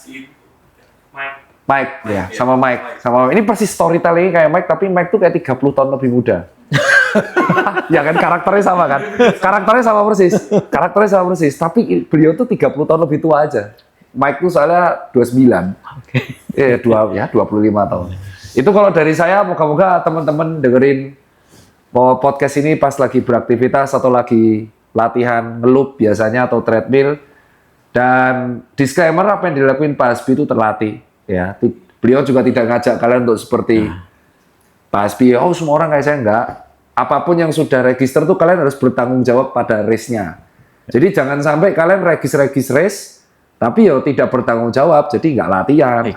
Mike ya, sama Mike. Ini persis storytelling kayak Mike, tapi Mike tuh kayak 30 tahun lebih muda. Ya kan, karakternya sama kan? Karakternya sama persis. Tapi beliau tuh 30 tahun lebih tua aja. Mike tuh soalnya 29. 25 tahun. Itu kalau dari saya, moga-moga teman-teman dengerin podcast ini pas lagi beraktivitas atau lagi latihan ngelup biasanya atau treadmill. Dan disclaimer, apa yang dilakuin Pak Hasbi itu terlatih. Ya, beliau juga tidak ngajak kalian untuk seperti Pak Hasbi, semua orang kayak saya, enggak. Apapun yang sudah register tuh kalian harus bertanggung jawab pada race-nya. Jadi jangan sampai kalian regis race, tapi tidak bertanggung jawab, jadi nggak latihan.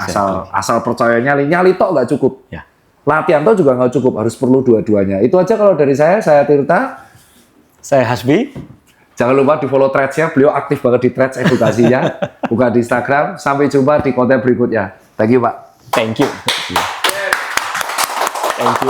Asal percaya nyali tok nggak cukup. Ya. Latihan tok juga nggak cukup, harus perlu dua-duanya. Itu aja kalau dari saya Tirta. Saya Hasbi. Jangan lupa di follow threads-nya, beliau aktif banget di threads edukasinya. Buka di Instagram. Sampai jumpa di konten berikutnya. Thank you Pak. Thank you. Thank you.